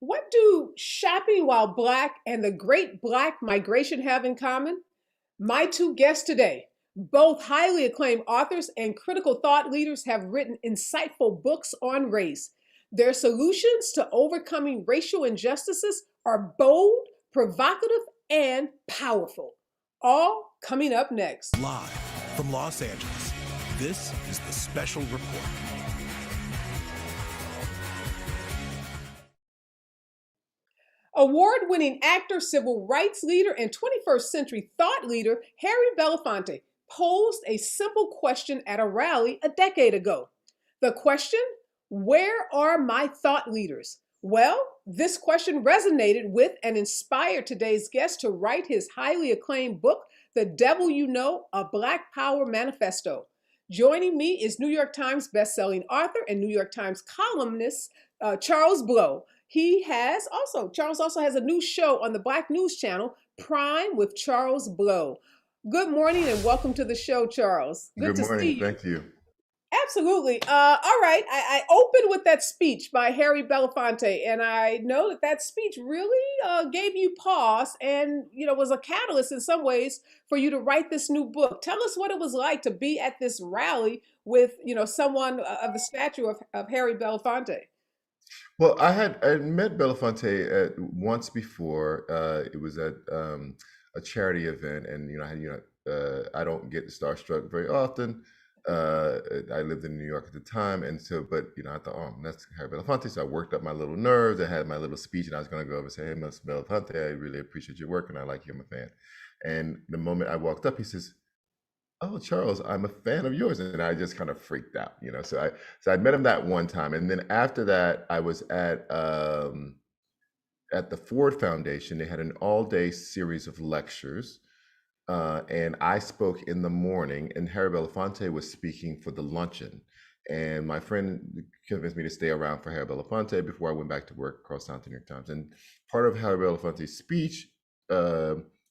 What do shopping while Black and the Great Black Migration have in common? My two guests today, both highly acclaimed authors and critical thought leaders, have written insightful books on race. Their solutions to overcoming racial injustices are bold, provocative, and powerful. All coming up next. Live from Los Angeles, this is the Special Report. Award-winning actor, civil rights leader, and 21st century thought leader Harry Belafonte posed a simple question at a rally a decade ago. The question, where are my thought leaders? Well, this question resonated with and inspired today's guest to write his highly acclaimed book, The Devil You Know, A Black Power Manifesto. Joining me is New York Times bestselling author and New York Times columnist Charles Blow. Charles also has a new show on the Black News Channel, Prime with Charles Blow. Good morning and welcome to the show, Charles. Good morning. Thank you. Absolutely. All right. I opened with that speech by Harry Belafonte, and I know that speech really gave you pause and, was a catalyst in some ways for you to write this new book. Tell us what it was like to be at this rally with, someone of the stature of Harry Belafonte. Well, I had met Belafonte once before. It was at a charity event, and I don't get starstruck very often. I lived in New York at the time, and but I thought, oh, that's Harry Belafonte. So I worked up my little nerves. I had my little speech, and I was going to go over and say, hey, Mr. Belafonte, I really appreciate your work, and I like you. I'm a fan. And the moment I walked up, he says, oh, Charles, I'm a fan of yours. And I just kind of freaked out, So I met him that one time. And then after that, I was at the Ford Foundation. They had an all-day series of lectures. And I spoke in the morning, and Harry Belafonte was speaking for the luncheon. And my friend convinced me to stay around for Harry Belafonte before I went back to work across town to the New York Times. And part of Harry Belafonte's speech,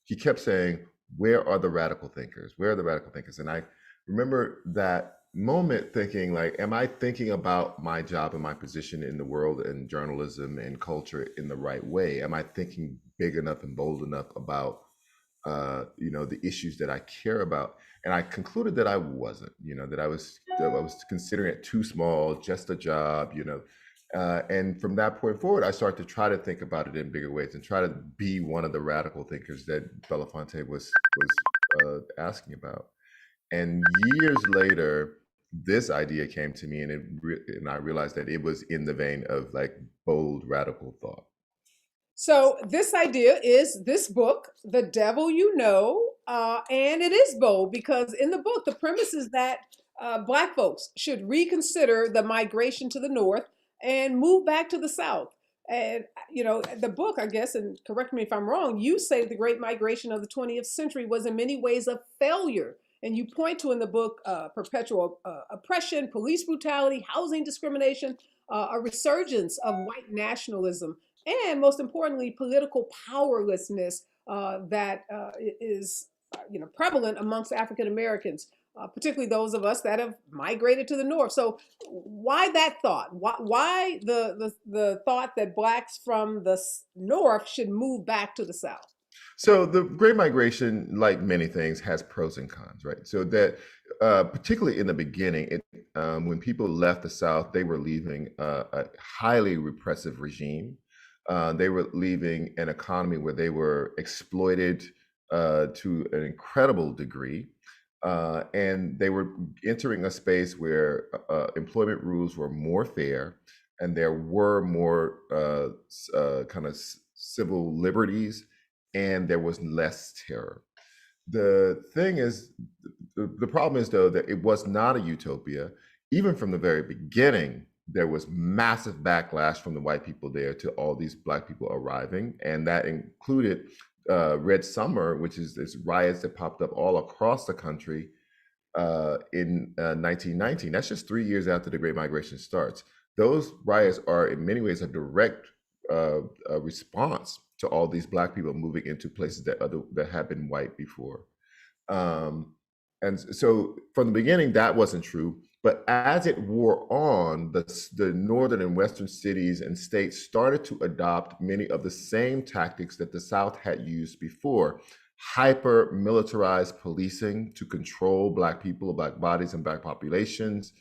he kept saying, where are the radical thinkers? Where are the radical thinkers? And I remember that moment thinking, like, am I thinking about my job and my position in the world and journalism and culture in the right way? Am I thinking big enough and bold enough about, the issues that I care about? And I concluded that I wasn't, that I was considering it too small, just a job, and from that point forward, I started to try to think about it in bigger ways and try to be one of the radical thinkers that Belafonte was asking about. And years later, this idea came to me, and I realized that it was in the vein of like bold radical thought. So this idea is this book, The Devil You Know, and it is bold because in the book, the premise is that Black folks should reconsider the migration to the North and move back to the South. And, the book, I guess, and correct me if I'm wrong, you say the Great Migration of the 20th century was in many ways a failure. And you point to in the book perpetual oppression, police brutality, housing discrimination, a resurgence of white nationalism, and most importantly, political powerlessness that is prevalent amongst African Americans. Particularly those of us that have migrated to the North. So why that thought? Why the thought that Blacks from the North should move back to the South? So the Great Migration, like many things, has pros and cons, right? So that particularly in the beginning, when people left the South, they were leaving a highly repressive regime. They were leaving an economy where they were exploited to an incredible degree. And they were entering a space where employment rules were more fair, and there were more kind of civil liberties, and there was less terror. The thing is, the problem is, though, that it was not a utopia. Even from the very beginning, there was massive backlash from the white people there to all these Black people arriving, and that included Red Summer, which is this riots that popped up all across the country in 1919. That's just 3 years after the Great Migration starts. Those riots are in many ways a direct response to all these Black people moving into places that had been white before. And so from the beginning, that wasn't true. But as it wore on, the northern and western cities and states started to adopt many of the same tactics that the South had used before. Hyper militarized policing to control Black people, Black bodies, and Black populations.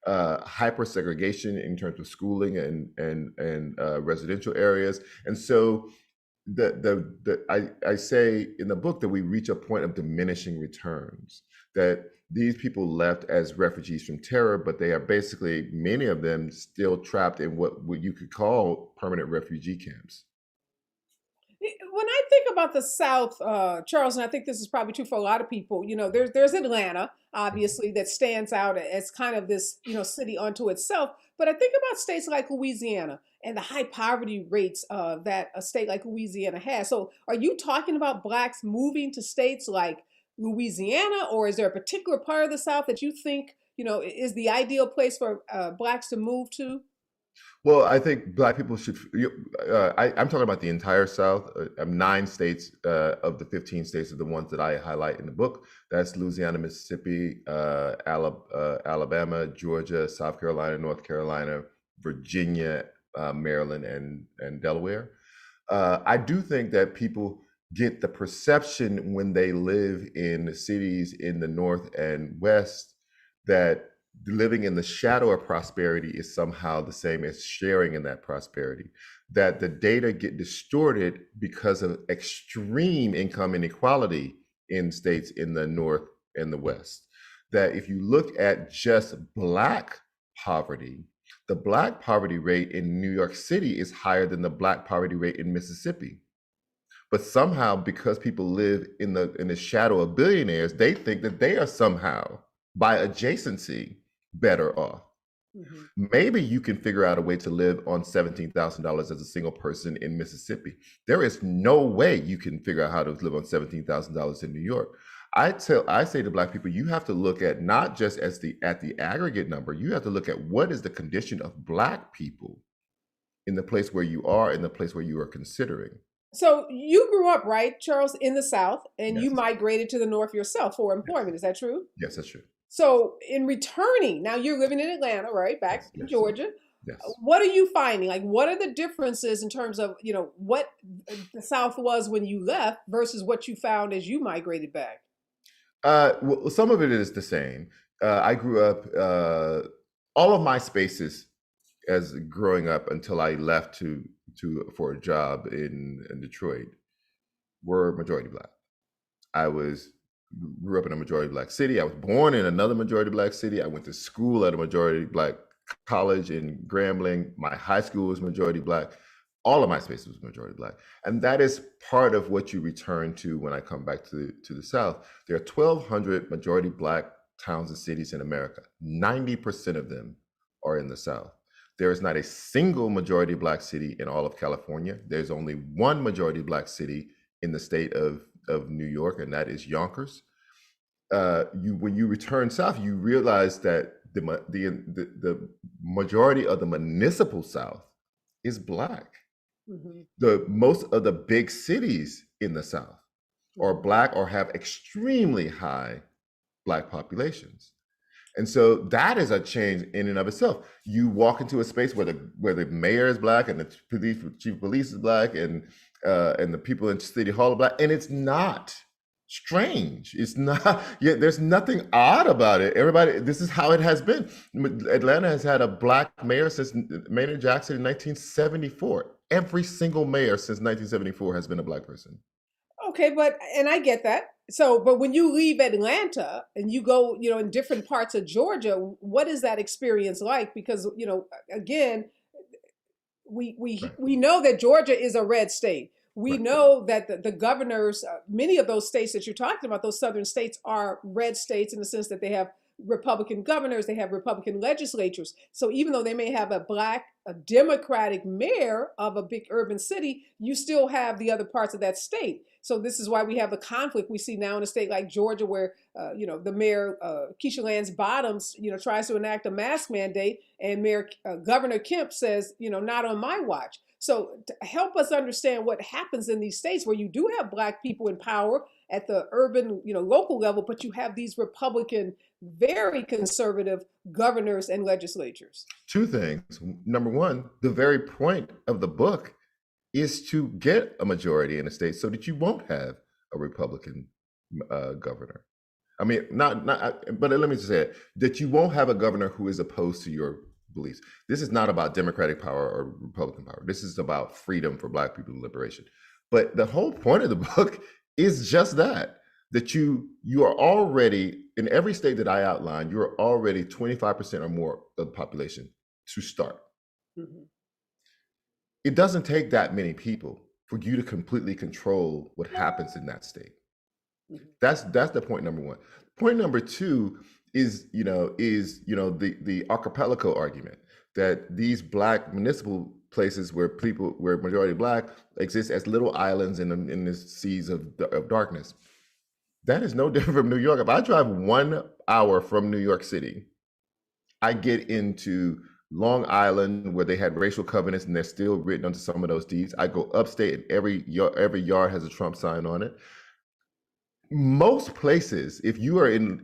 Hyper segregation in terms of schooling and residential areas. And so I say in the book that we reach a point of diminishing returns, that these people left as refugees from terror, but they are basically, many of them, still trapped in what you could call permanent refugee camps. When I think about the South, Charles, and I think this is probably true for a lot of people, there's Atlanta, obviously, that stands out as kind of this, city unto itself. But I think about states like Louisiana and the high poverty rates that a state like Louisiana has. So are you talking about Blacks moving to states like Louisiana, or is there a particular part of the South that you think, is the ideal place for Blacks to move to? Well, I think Black people should. I'm talking about the entire South. 9 states of the 15 states are the ones that I highlight in the book. That's Louisiana, Mississippi, Alabama, Georgia, South Carolina, North Carolina, Virginia, Maryland, and Delaware. I do think that people get the perception when they live in cities in the North and West that living in the shadow of prosperity is somehow the same as sharing in that prosperity, that the data get distorted because of extreme income inequality in states in the North and the West. That if you look at just Black poverty, the Black poverty rate in New York City is higher than the Black poverty rate in Mississippi. But somehow, because people live in the shadow of billionaires, they think that they are somehow, by adjacency, better off. Mm-hmm. Maybe you can figure out a way to live on $17,000 as a single person in Mississippi. There is no way you can figure out how to live on $17,000 in New York. I say to Black people, you have to look at not just at the aggregate number, you have to look at what is the condition of Black people in the place where you are, in the place where you are considering. So you grew up, right, Charles, in the South, and you Yes. migrated to the North yourself for employment. Is that true? Yes, that's true. So in returning, now you're living in Atlanta, right? Back Yes, in yes, Georgia. yes. What are you finding? Like, what are the differences in terms of, what the South was when you left versus what you found as you migrated back? Well, some of it is the same. I grew up, all of my spaces as growing up until I left for a job in Detroit were majority Black. I grew up in a majority Black city. I was born in another majority Black city. I went to school at a majority Black college in Grambling. My high school was majority Black. All of my space was majority Black. And that is part of what you return to when I come back to the South. There are 1,200 majority Black towns and cities in America. 90% of them are in the South. There is not a single majority Black city in all of California. There's only one majority Black city in the state of New York, and that is Yonkers. When you return south, you realize that the majority of the municipal South is Black. Mm-hmm. The most of the big cities in the South are Black or have extremely high Black populations. And so that is a change in and of itself. You walk into a space where the mayor is Black and the chief of police is Black and the people in City Hall are Black, and it's not strange. It's not. There's nothing odd about it. This is how it has been. Atlanta has had a Black mayor since Maynard Jackson in 1974. Every single mayor since 1974 has been a Black person. Okay, and I get that. So, but when you leave Atlanta and you go, in different parts of Georgia, what is that experience like? Because, again, we know that Georgia is a red state. We Right. know that the governors, many of those states that you're talking about, those southern states are red states in the sense that they have Republican governors, they have Republican legislatures. So even though they may have a Democratic mayor of a big urban city, you still have the other parts of that state. So this is why we have the conflict we see now in a state like Georgia, where the mayor Keisha Lance Bottoms tries to enact a mask mandate, and Governor Kemp says not on my watch. So to help us understand what happens in these states where you do have Black people in power at the urban local level, but you have these Republican very conservative governors and legislatures. Two things. Number one, the very point of the book is to get a majority in a state so that you won't have a Republican governor. I mean, but let me just say it, that you won't have a governor who is opposed to your beliefs. This is not about Democratic power or Republican power. This is about freedom for Black people and liberation. But the whole point of the book is just that you are already, in every state that I outlined, you are already 25% or more of the population to start. Mm-hmm. It doesn't take that many people for you to completely control what happens in that state. Mm-hmm. That's the point number one. Point number two is the archipelago argument that these Black municipal places where majority Black exist as little islands in this seas of darkness. That is no different from New York. If I drive 1 hour from New York City, I get into Long Island where they had racial covenants and they're still written onto some of those deeds. I go upstate and every yard has a Trump sign on it. Most places, if you're in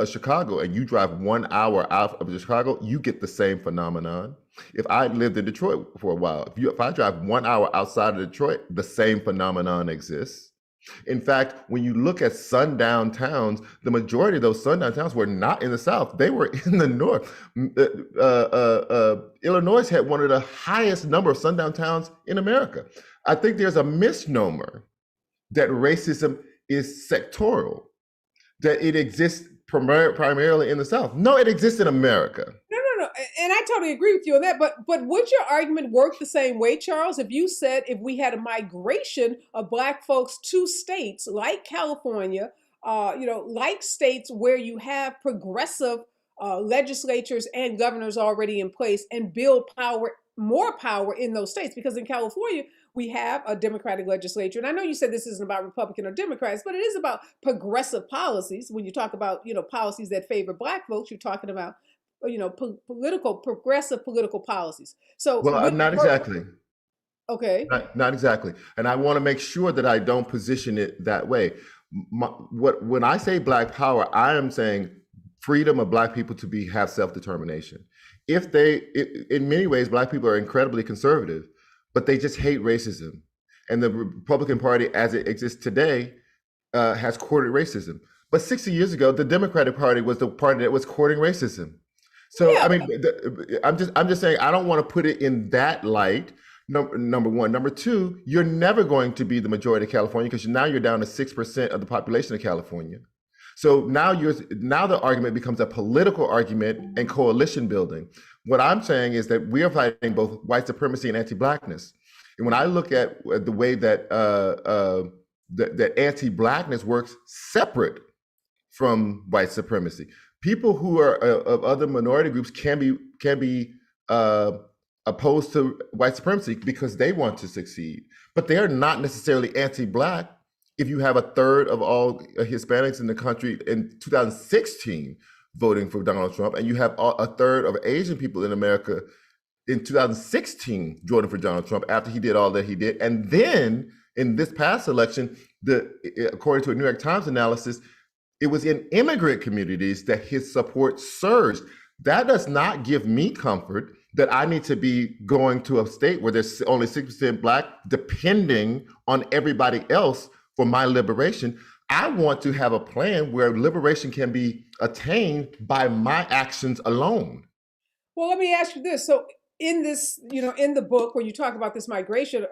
Chicago and you drive 1 hour out of Chicago, you get the same phenomenon. If I lived in Detroit for a while, if I drive 1 hour outside of Detroit, the same phenomenon exists. In fact, when you look at sundown towns, the majority of those sundown towns were not in the South; they were in the North. Illinois had one of the highest number of sundown towns in America. I think there's a misnomer that racism is sectoral, that it exists primarily in the South. No, it exists in America. No. And I totally agree with you on that. But would your argument work the same way, Charles, if you said if we had a migration of Black folks to states like California, like states where you have progressive legislatures and governors already in place and build more power in those states? Because in California, we have a Democratic legislature. And I know you said this isn't about Republican or Democrats, but it is about progressive policies. When you talk about, policies that favor Black folks, you're talking about, progressive political policies. So, well, not exactly. Okay. Not exactly. And I want to make sure that I don't position it that way. When I say Black power, I am saying freedom of Black people to have self-determination. In many ways, Black people are incredibly conservative, but they just hate racism. And the Republican Party, as it exists today, has courted racism. But 60 years ago, the Democratic Party was the party that was courting racism. So, yeah. I mean, I'm just saying, I don't want to put it in that light. Number one. Number two, you're never going to be the majority of California because now you're down to 6% of the population of California. So now the argument becomes a political argument and coalition building. What I'm saying is that we are fighting both white supremacy and anti-Blackness. And when I look at the way that that anti-Blackness works separate from white supremacy, people who are of other minority groups can be opposed to white supremacy because they want to succeed, but they are not necessarily anti-Black. If you have a third of all Hispanics in the country in 2016 voting for Donald Trump, and you have a third of Asian people in America in 2016 voting for Donald Trump after he did all that he did, and then in this past election, according to a New York Times analysis, it was in immigrant communities that his support surged. That does not give me comfort that I need to be going to a state where there's only 6% Black, depending on everybody else for my liberation. I want to have a plan where liberation can be attained by my actions alone. Well, let me ask you this. So in this, in the book where you talk about this migration,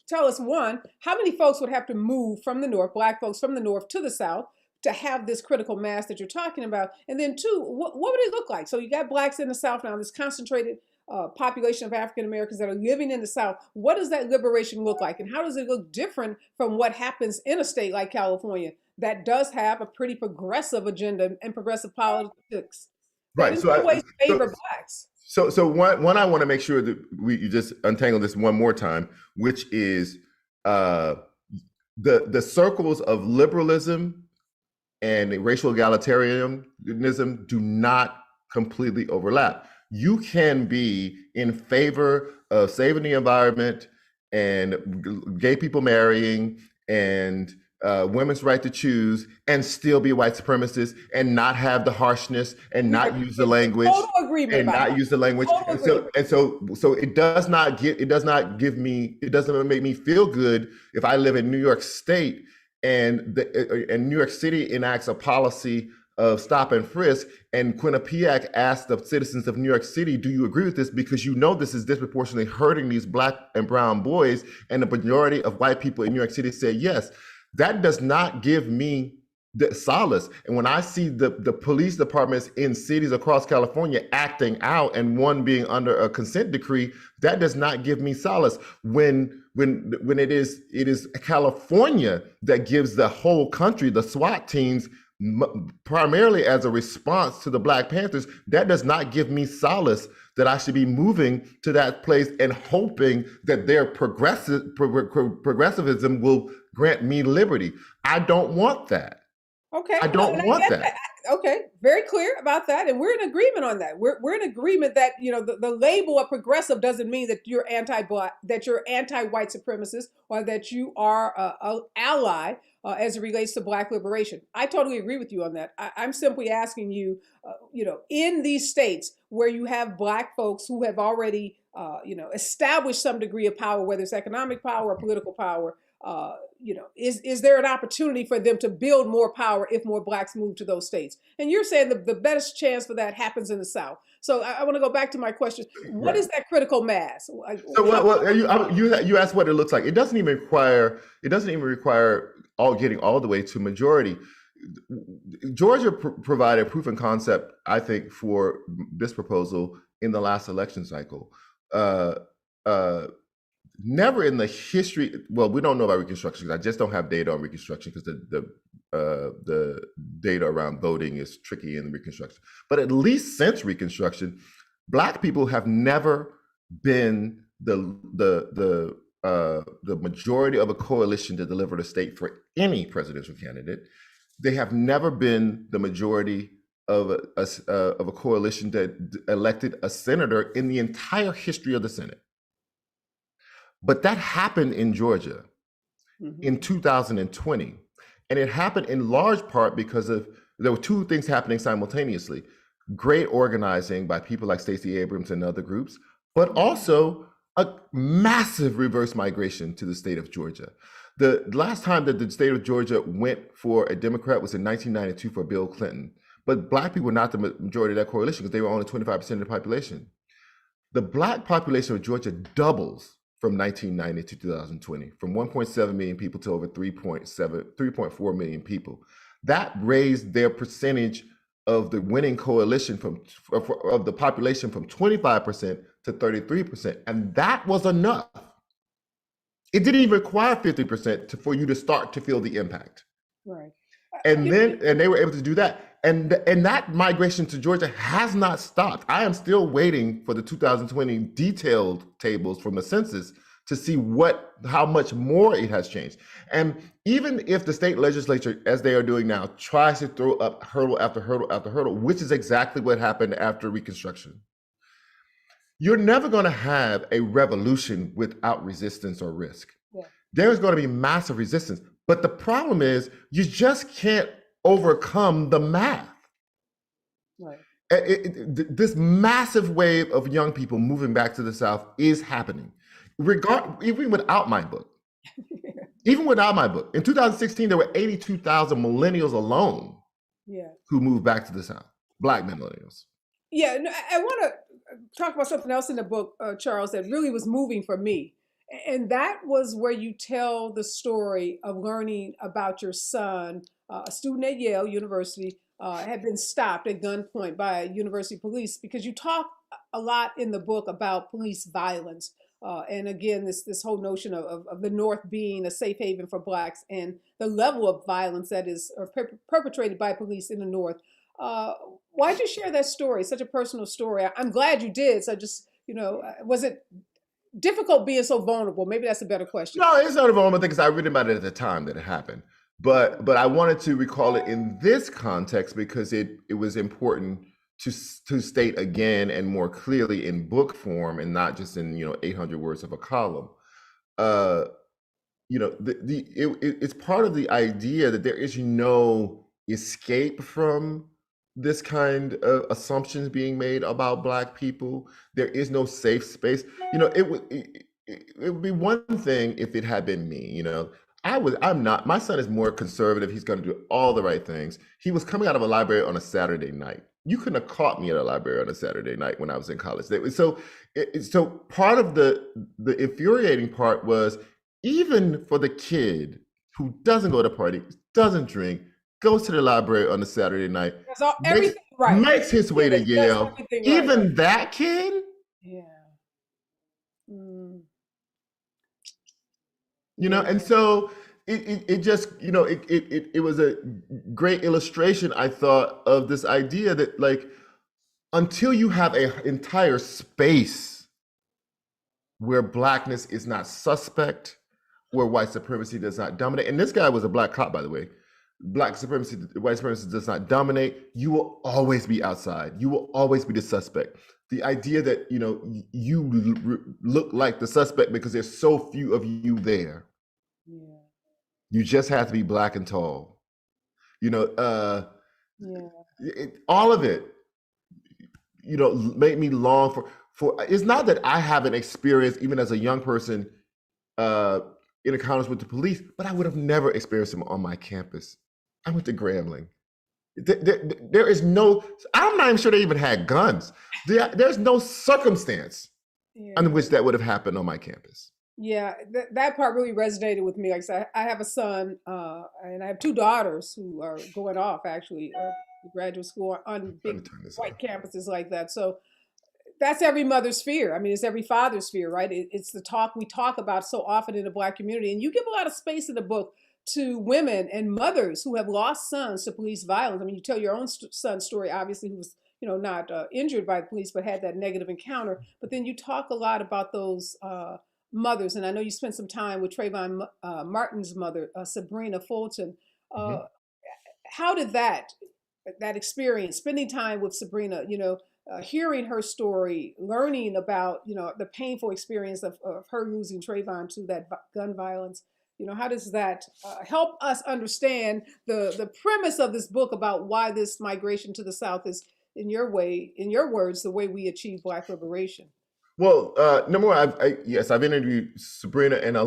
tell us, one, how many folks would have to move from the North, Black folks from the North to the South, to have this critical mass that you're talking about? And then two, what would it look like? So you got Blacks in the South now, this concentrated population of African Americans that are living in the South. What does that liberation look like? And how does it look different from what happens in a state like California that does have a pretty progressive agenda and progressive politics? Right. So always favor Blacks. So one, I want to make sure that you just untangle this one more time, which is the circles of liberalism and racial egalitarianism do not completely overlap. You can be in favor of saving the environment and gay people marrying and women's right to choose and still be white supremacists and not have the harshness and not use the language Total agreement and about not that. use the language. Total agreement. So it does not give me, it doesn't make me feel good if I live in New York State and New York City enacts a policy of stop and frisk, and Quinnipiac asked the citizens of New York City, do you agree with this? Because you know this is disproportionately hurting these Black and brown boys, and the majority of white people in New York City said yes. That does not give me the solace. And when I see the police departments in cities across California acting out and one being under a consent decree, that does not give me solace. When it is California that gives the whole country the SWAT teams primarily as a response to the Black Panthers, that does not give me solace that I should be moving to that place and hoping that their progressivism will grant me liberty. I don't want that. Okay. I don't want that. Okay, very clear about that, and we're in agreement on that. We're in agreement that the label of progressive doesn't mean that you're anti-Black, that you're anti-white supremacist, or that you are a ally as it relates to Black liberation. I totally agree with you on that. I'm simply asking you, in these states where you have Black folks who have already, established some degree of power, whether it's economic power or political power. Is there an opportunity for them to build more power if more Blacks move to those states? And you're saying the best chance for that happens in the South. So I want to go back to my question. What is that critical mass? So you asked what it looks like. It doesn't even require getting all the way to majority. Georgia provided proof of concept, I think, for this proposal in the last election cycle. Never in the history, well, we don't know about Reconstruction because I just don't have data on Reconstruction because the data around voting is tricky in Reconstruction. But at least since Reconstruction, Black people have never been the majority of a coalition to deliver the state for any presidential candidate. They have never been the majority of a coalition that elected a senator in the entire history of the Senate. But that happened in Georgia in 2020. And it happened in large part because there were two things happening simultaneously. Great organizing by people like Stacey Abrams and other groups, but also a massive reverse migration to the state of Georgia. The last time that the state of Georgia went for a Democrat was in 1992 for Bill Clinton. But Black people were not the majority of that coalition because they were only 25% of the population. The Black population of Georgia doubles from 1990 to 2020, from 1.7 million people to over 3.4 million people. That raised their percentage of the winning coalition of the population from 25% to 33%. And that was enough. It didn't even require 50% for you to start to feel the impact. Right. And they were able to do that. And that migration to Georgia has not stopped. I am still waiting for the 2020 detailed tables from the census to see how much more it has changed. And even if the state legislature, as they are doing now, tries to throw up hurdle after hurdle after hurdle, which is exactly what happened after Reconstruction, you're never going to have a revolution without resistance or risk. Yeah. There's going to be massive resistance. But the problem is you just can't overcome the math. Right. This massive wave of young people moving back to the South is happening, even without my book. Even without my book. In 2016, there were 82,000 millennials alone who moved back to the South, Black millennials. Yeah, no, I want to talk about something else in the book, Charles, that really was moving for me. And that was where you tell the story of learning about your son, a student at Yale University, had been stopped at gunpoint by university police, because you talk a lot in the book about police violence. And again, this whole notion of the North being a safe haven for Blacks and the level of violence that is perpetrated by police in the North. Why'd you share that story? Such a personal story. I'm glad you did. So just, was it difficult being so vulnerable? Maybe that's a better question. No, it's not a vulnerable thing because I read about it at the time that it happened. But I wanted to recall it in this context because it was important to state again and more clearly in book form and not just in 800 words of a column. it's part of the idea that there is no escape from this kind of assumptions being made about Black people. There is no safe space. It would be one thing if it had been me. I'm not. My son is more conservative. He's going to do all the right things. He was coming out of a library on a Saturday night. You couldn't have caught me at a library on a Saturday night when I was in college. So part of the infuriating part was, even for the kid who doesn't go to party, doesn't drink, goes to the library on a Saturday night, everything right, makes his way to Yale. Even right. that kid, yeah. Mm. And so it just, it was a great illustration, I thought, of this idea that, like, until you have an entire space where Blackness is not suspect, where white supremacy does not dominate, and this guy was a Black cop, by the way. White supremacy does not dominate. You will always be outside. You will always be the suspect. The idea that, you look like the suspect because there's so few of you there. Yeah. You just have to be Black and tall. Yeah. All of it, made me long for. It's not that I haven't experienced, even as a young person, in encounters with the police, but I would have never experienced them on my campus. I went to Grambling. There is no. I'm not even sure they even had guns. There's no circumstance under which that would have happened on my campus. Yeah, that part really resonated with me. Like I said, I have a son, and I have two daughters who are going off actually to graduate school on big white campuses like that. So that's every mother's fear. I mean, it's every father's fear, right? It's the talk we talk about so often in the Black community. And you give a lot of space in the book to women and mothers who have lost sons to police violence. I mean, you tell your own son's story, obviously, who was, not injured by the police, but had that negative encounter. But then you talk a lot about those mothers. And I know you spent some time with Trayvon Martin's mother, Sabrina Fulton. How did that experience, spending time with Sabrina, hearing her story, learning about, the painful experience of her losing Trayvon to that gun violence, how does that help us understand the premise of this book about why this migration to the South is, in your words, the way we achieve Black liberation? Well, number one, I've interviewed Sabrina, and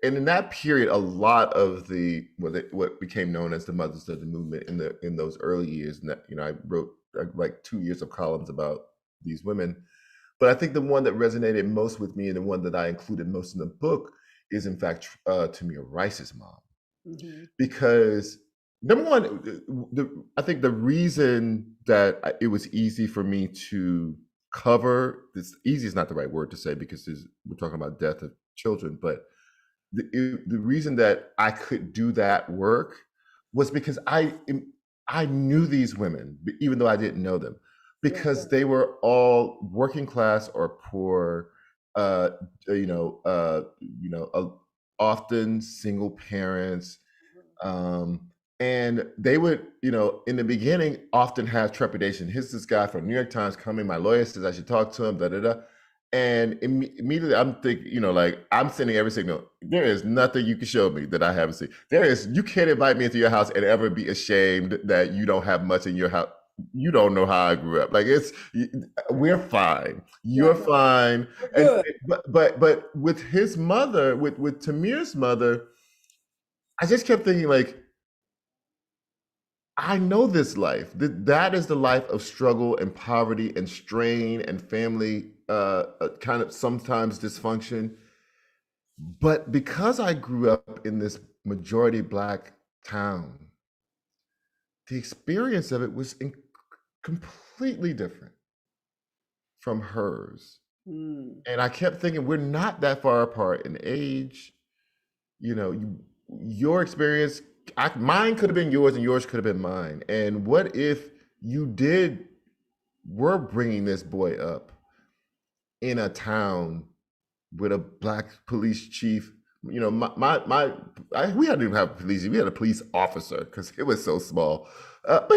in that period, a lot of what became known as the Mothers of the Movement in those early years. And I wrote like 2 years of columns about these women, but I think the one that resonated most with me, and the one that I included most in the book, is in fact Tamir Rice's mom, because number one, I think the reason that it was easy for me to cover this, easy is not the right word to say because we're talking about death of children, but the reason that I could do that work was because I knew these women, even though I didn't know them, because they were all working class or poor, often single parents, and they would, in the beginning, often have trepidation. Here's this guy from New York Times coming. My lawyer says I should talk to him. Da da da. And immediately, I'm thinking, I'm sending every signal. There is nothing you can show me that I haven't seen. You can't invite me into your house and ever be ashamed that you don't have much in your house. You don't know how I grew up. Like, we're fine. You're fine. But with his mother, with Tamir's mother, I just kept thinking, like, I know this life. That is the life of struggle and poverty and strain and family kind of sometimes dysfunction. But because I grew up in this majority Black town, the experience of it was completely different from hers. And I kept thinking, we're not that far apart in age. Your experience, mine could have been yours and yours could have been mine. And what if you were bringing this boy up in a town with a Black police chief we hadn't even have police. We had a police officer because it was so small. But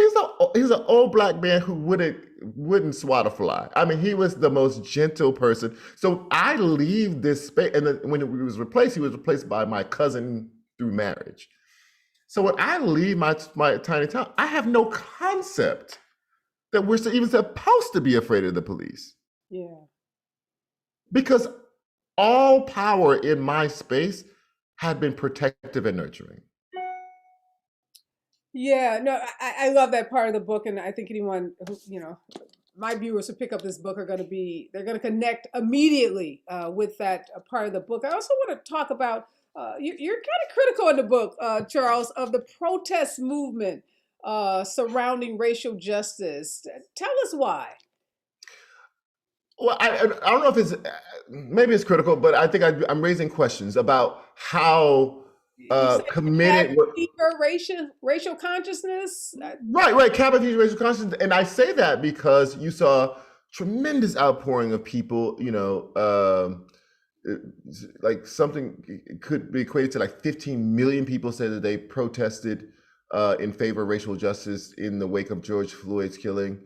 he's an old black man who wouldn't swat a fly. I mean, he was the most gentle person. So I leave this space, and then when he was replaced by my cousin through marriage. So when I leave my tiny town, I have no concept that we're even supposed to be afraid of the police. Yeah. Because all power in my space had been protective and nurturing. Yeah, no, I love that part of the book, and I think anyone who, my viewers who pick up this book they're going to connect immediately with that part of the book. I also want to talk about, you're kind of critical in the book, Charles, of the protest movement surrounding racial justice. Tell us why. Well, I don't know if maybe it's critical, but I think I'm raising questions about how committed racial consciousness. Right. Cabin fever racial consciousness, and I say that because you saw tremendous outpouring of people. Like something could be equated to like 15 million people said that they protested in favor of racial justice in the wake of George Floyd's killing.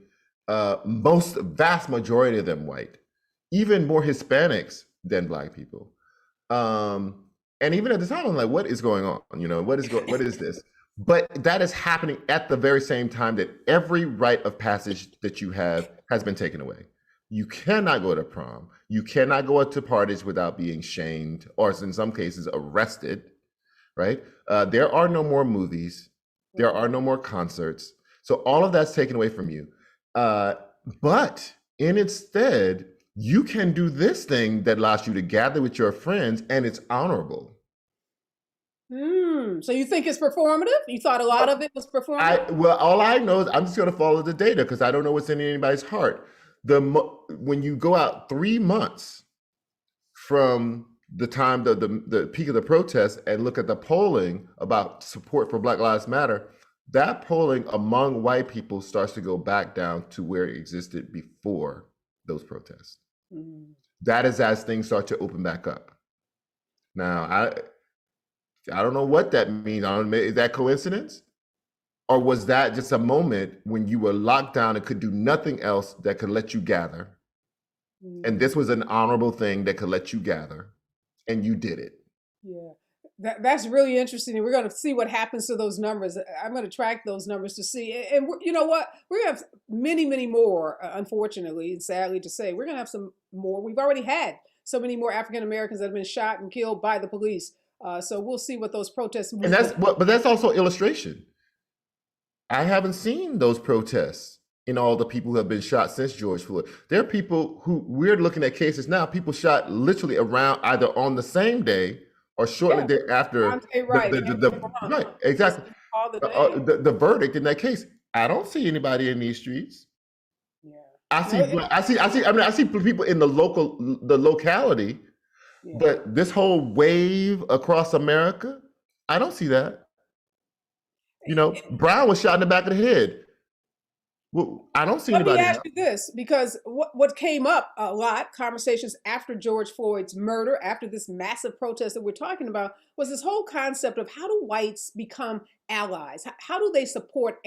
Vast majority of them white, even more Hispanics than black people. And even at the time, I'm like, what is going on? What is this? But that is happening at the very same time that every rite of passage that you have has been taken away. You cannot go to prom. You cannot go to parties without being shamed, or in some cases arrested, right? There are no more movies. There are no more concerts. So all of that's taken away from you. But in its stead, you can do this thing that allows you to gather with your friends, and it's honorable. So you think it's performative? You thought a lot of it was performative? All I know is I'm just going to follow the data because I don't know what's in anybody's heart. When you go out 3 months from the time the peak of the protest and look at the polling about support for Black Lives Matter, that polling among white people starts to go back down to where it existed before those protests. That is as things start to open back up. Now, I don't know what that means. Is that coincidence? Or was that just a moment when you were locked down and could do nothing else that could let you gather? And this was an honorable thing that could let you gather, and you did it. Yeah. That's really interesting. And we're going to see what happens to those numbers. I'm going to track those numbers to see. And you know what? We're going to have many, many more, unfortunately, and sadly to say. We're going to have some more. We've already had so many more African Americans that have been shot and killed by the police. So we'll see what those protests. And that's also illustration. I haven't seen those protests in all the people who have been shot since George Floyd. There are people who we're looking at cases now. People shot literally around either on the same day or shortly thereafter. Right, exactly. The verdict in that case. I don't see anybody in these streets. Yeah. I see people in the locality. Yeah. But this whole wave across America, I don't see that. Brown was shot in the back of the head. Well, I don't see anybody. Let me ask you this, because what came up a lot, conversations after George Floyd's murder, after this massive protest that we're talking about, was this whole concept of how do whites become allies? How do they support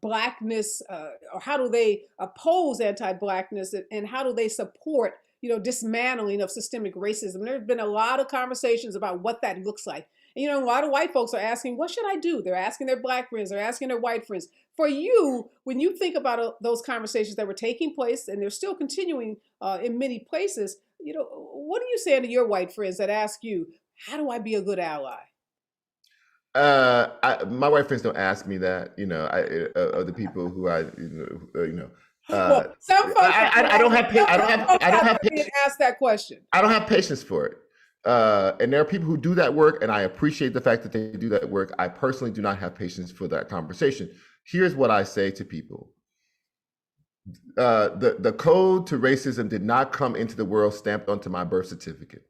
blackness, or how do they oppose anti-blackness, and how do they support dismantling of systemic racism? There's been a lot of conversations about what that looks like. And, a lot of white folks are asking, what should I do? They're asking their black friends, they're asking their white friends. For you, when you think about those conversations that were taking place, and they're still continuing in many places, what are you saying to your white friends that ask you, how do I be a good ally? My white friends don't ask me that, of the people who some folks I don't have patience. Ask that question. I don't have patience for it. And there are people who do that work, and I appreciate the fact that they do that work. I personally do not have patience for that conversation. Here's what I say to people. The code to racism did not come into the world stamped onto my birth certificate.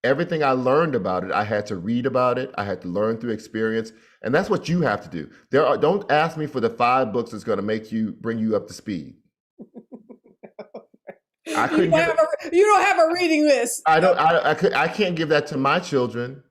Everything I learned about it, I had to read about it. I had to learn through experience. And that's what you have to do. Don't ask me for the 5 books that's going to bring you up to speed. I couldn't give it. You don't have a reading list. I don't. I can't give that to my children.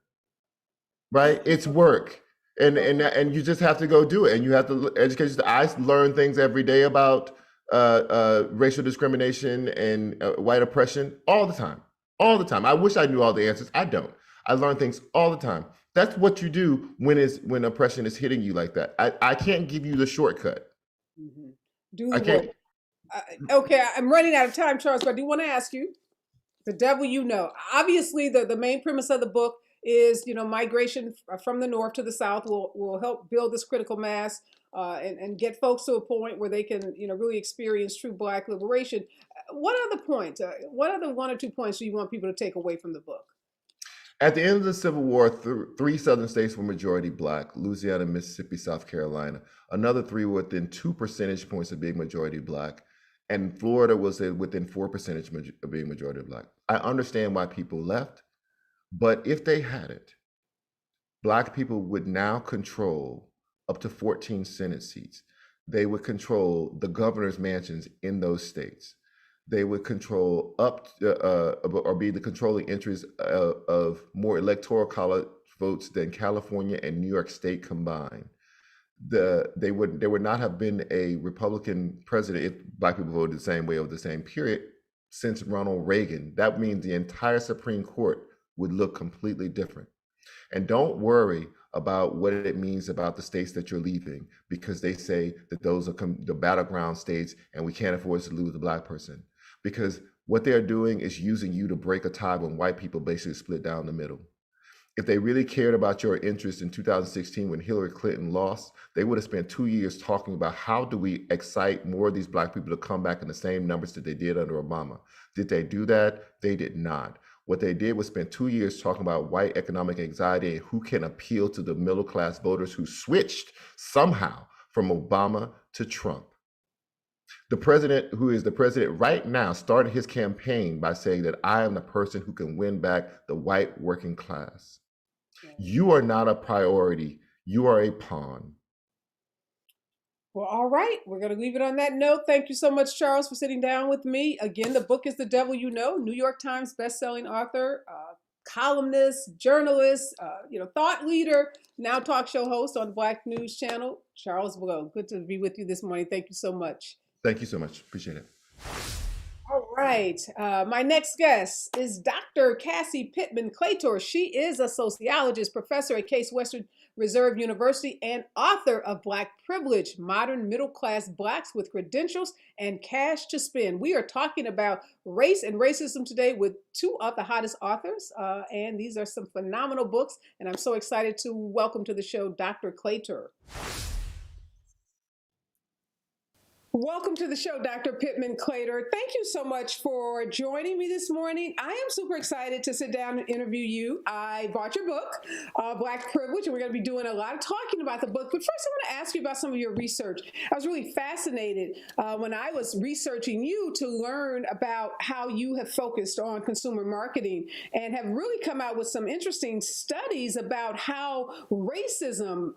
Right? It's work, and you just have to go do it, and you have to educate. I learn things every day about racial discrimination and white oppression all the time, all the time. I wish I knew all the answers. I don't. I learn things all the time. That's what you do when oppression is hitting you like that. I can't give you the shortcut. Mm-hmm. Do I the can't. work. Okay, I'm running out of time, Charles, but I do want to ask you, the devil you know. Obviously, the main premise of the book is, migration from the north to the south will help build this critical mass and get folks to a point where they can, really experience true Black liberation. What are the points? What are the one or two points do you want people to take away from the book? At the end of the Civil War, three southern states were majority Black: Louisiana, Mississippi, South Carolina. Another three were within 2 percentage points of being majority Black. And Florida was within 4 percentage of being majority Black. I understand why people left, but if they hadn't, Black people would now control up to 14 Senate seats. They would control the governor's mansions in those states. They would control or be the controlling interest of more electoral college votes than California and New York State combined. There would not have been a Republican president if Black people voted the same way over the same period since Ronald Reagan. That means the entire Supreme Court would look completely different. And don't worry about what it means about the states that you're leaving, because they say that those are the battleground states and we can't afford to lose a Black person. Because what they're doing is using you to break a tie when white people basically split down the middle. If they really cared about your interests in 2016 when Hillary Clinton lost, they would have spent 2 years talking about how do we excite more of these Black people to come back in the same numbers that they did under Obama. Did they do that? They did not. What they did was spend 2 years talking about white economic anxiety and who can appeal to the middle class voters who switched somehow from Obama to Trump. The president, who is the president right now, started his campaign by saying that I am the person who can win back the white working class. You are not a priority. You are a pawn. Well, all right. We're going to leave it on that note. Thank you so much, Charles, for sitting down with me. Again, the book is The Devil You Know, New York Times bestselling author, columnist, journalist, thought leader, now talk show host on the Black News Channel, Charles Blow. Good to be with you this morning. Thank you so much. Thank you so much. Appreciate it. All right. My next guest is Dr. Cassi Pittman Claytor. She is a sociologist, professor at Case Western Reserve University, and author of Black Privilege, Modern Middle-Class Blacks with Credentials and Cash to Spend. We are talking about race and racism today with two of the hottest authors, and these are some phenomenal books, and I'm so excited to welcome to the show Dr. Claytor. Welcome to the show, Dr. Pittman Claytor. Thank you so much for joining me this morning. I am super excited to sit down and interview you. I bought your book, Black Privilege, and we're going to be doing a lot of talking about the book. But first, I want to ask you about some of your research. I was really fascinated when I was researching you to learn about how you have focused on consumer marketing and have really come out with some interesting studies about how racism,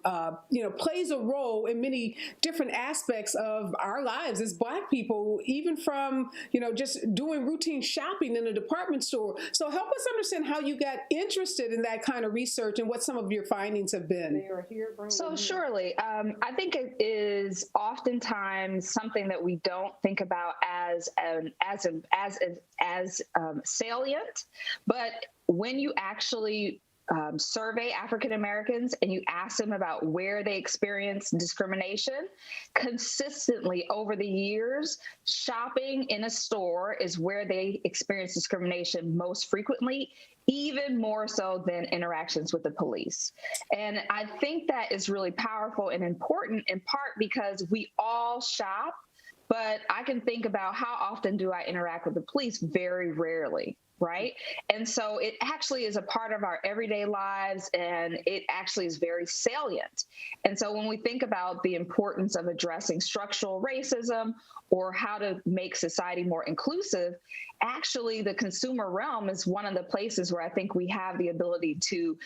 plays a role in many different aspects of our lives as Black people, even from, just doing routine shopping in a department store. So help us understand how you got interested in that kind of research and what some of your findings have been. So surely, I think it is oftentimes something that we don't think about as salient, but when you actually survey African Americans and you ask them about where they experience discrimination, consistently over the years, shopping in a store is where they experience discrimination most frequently, even more so than interactions with the police. And I think that is really powerful and important, in part because we all shop, but I can think about how often do I interact with the police? Very rarely. Right. And so it actually is a part of our everyday lives, and it actually is very salient. And so when we think about the importance of addressing structural racism or how to make society more inclusive, actually the consumer realm is one of the places where I think we have the ability to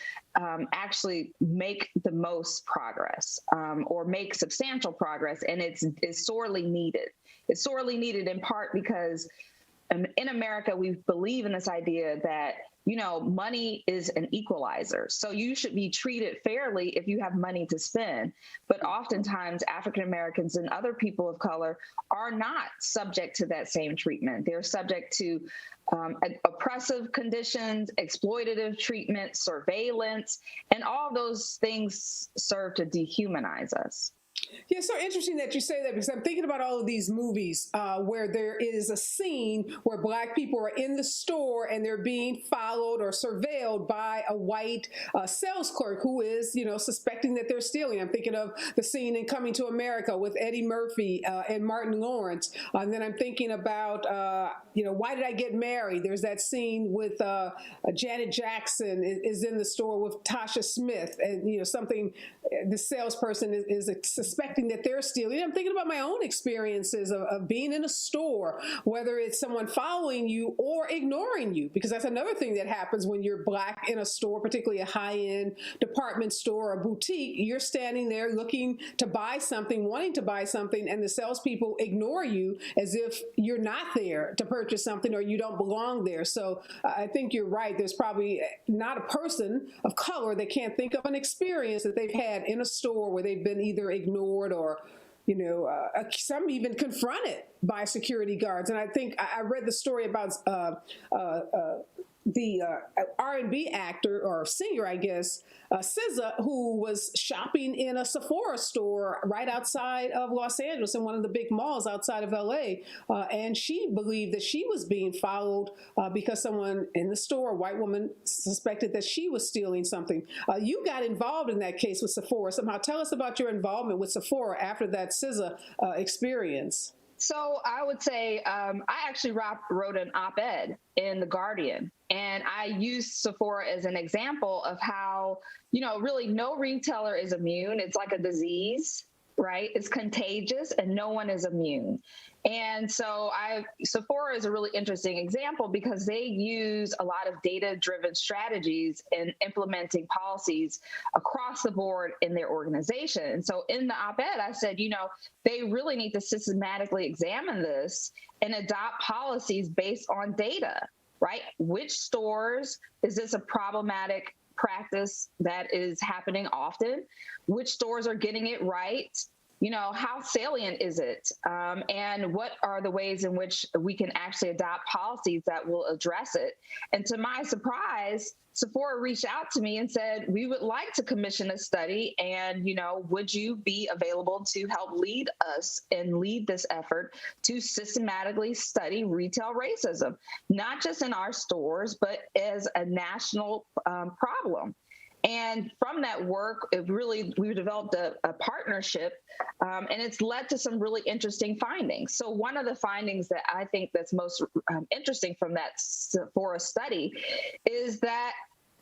actually make the most progress or make substantial progress. And it's sorely needed. It's sorely needed in part because in America, we believe in this idea that, money is an equalizer. So you should be treated fairly if you have money to spend. But oftentimes, African Americans and other people of color are not subject to that same treatment. They're subject to oppressive conditions, exploitative treatment, surveillance, and all those things serve to dehumanize us. Yeah, it's so interesting that you say that, because I'm thinking about all of these movies where there is a scene where Black people are in the store and they're being followed or surveilled by a white sales clerk who is, suspecting that they're stealing. I'm thinking of the scene in Coming to America with Eddie Murphy and Martin Lawrence. And then I'm thinking about, Why Did I Get Married? There's that scene with Janet Jackson is in the store with Tasha Smith, and, the salesperson is suspecting that they're stealing. I'm thinking about my own experiences of being in a store, whether it's someone following you or ignoring you, because that's another thing that happens when you're Black in a store, particularly a high-end department store or boutique. You're standing there looking to buy something, wanting to buy something, and the salespeople ignore you as if you're not there to purchase something or you don't belong there. So I think you're right. There's probably not a person of color that can't think of an experience that they've had in a store where they've been either ignored or, some even confronted by security guards. And I think I read the story about the R&B actor or singer, I guess, SZA, who was shopping in a Sephora store right outside of Los Angeles in one of the big malls outside of LA. And she believed that she was being followed because someone in the store, a white woman, suspected that she was stealing something. You got involved in that case with Sephora somehow. Tell us about your involvement with Sephora after that SZA experience. So I would say I actually wrote an op-ed in The Guardian, and I used Sephora as an example of how, really no retailer is immune. It's like a disease, right? It's contagious and no one is immune. And so Sephora is a really interesting example because they use a lot of data-driven strategies in implementing policies across the board in their organization. And so in the op-ed, I said, they really need to systematically examine this and adopt policies based on data, right? Which stores, is this a problematic practice that is happening often? Which stores are getting it right? How salient is it? And what are the ways in which we can actually adopt policies that will address it? And to my surprise, Sephora reached out to me and said, we would like to commission a study, and, would you be available to help lead us and lead this effort to systematically study retail racism, not just in our stores, but as a national problem? And from that work, we developed a partnership, and it's led to some really interesting findings. So one of the findings that I think that's most interesting from that Sephora study is that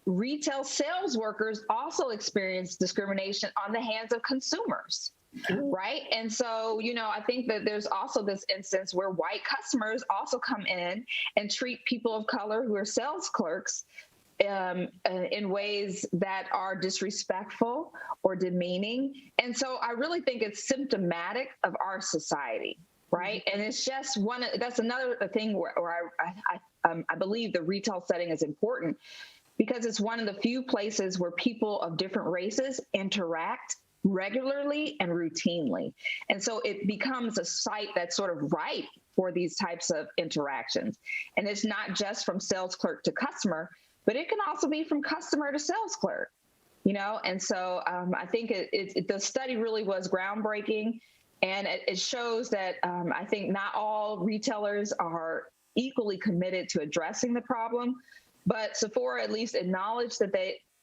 retail sales workers also experience discrimination on the hands of consumers. Right. And so, I think that there's also this instance where white customers also come in and treat people of color who are sales clerks in ways that are disrespectful or demeaning. And so I really think it's symptomatic of our society, right? And it's just that's another thing where I believe the retail setting is important, because it's one of the few places where people of different races interact regularly and routinely. And so it becomes a site that's sort of ripe for these types of interactions. And it's not just from sales clerk to customer, but it can also be from customer to sales clerk, And so I think the study really was groundbreaking, and it shows that I think not all retailers are equally committed to addressing the problem, but Sephora at least acknowledged that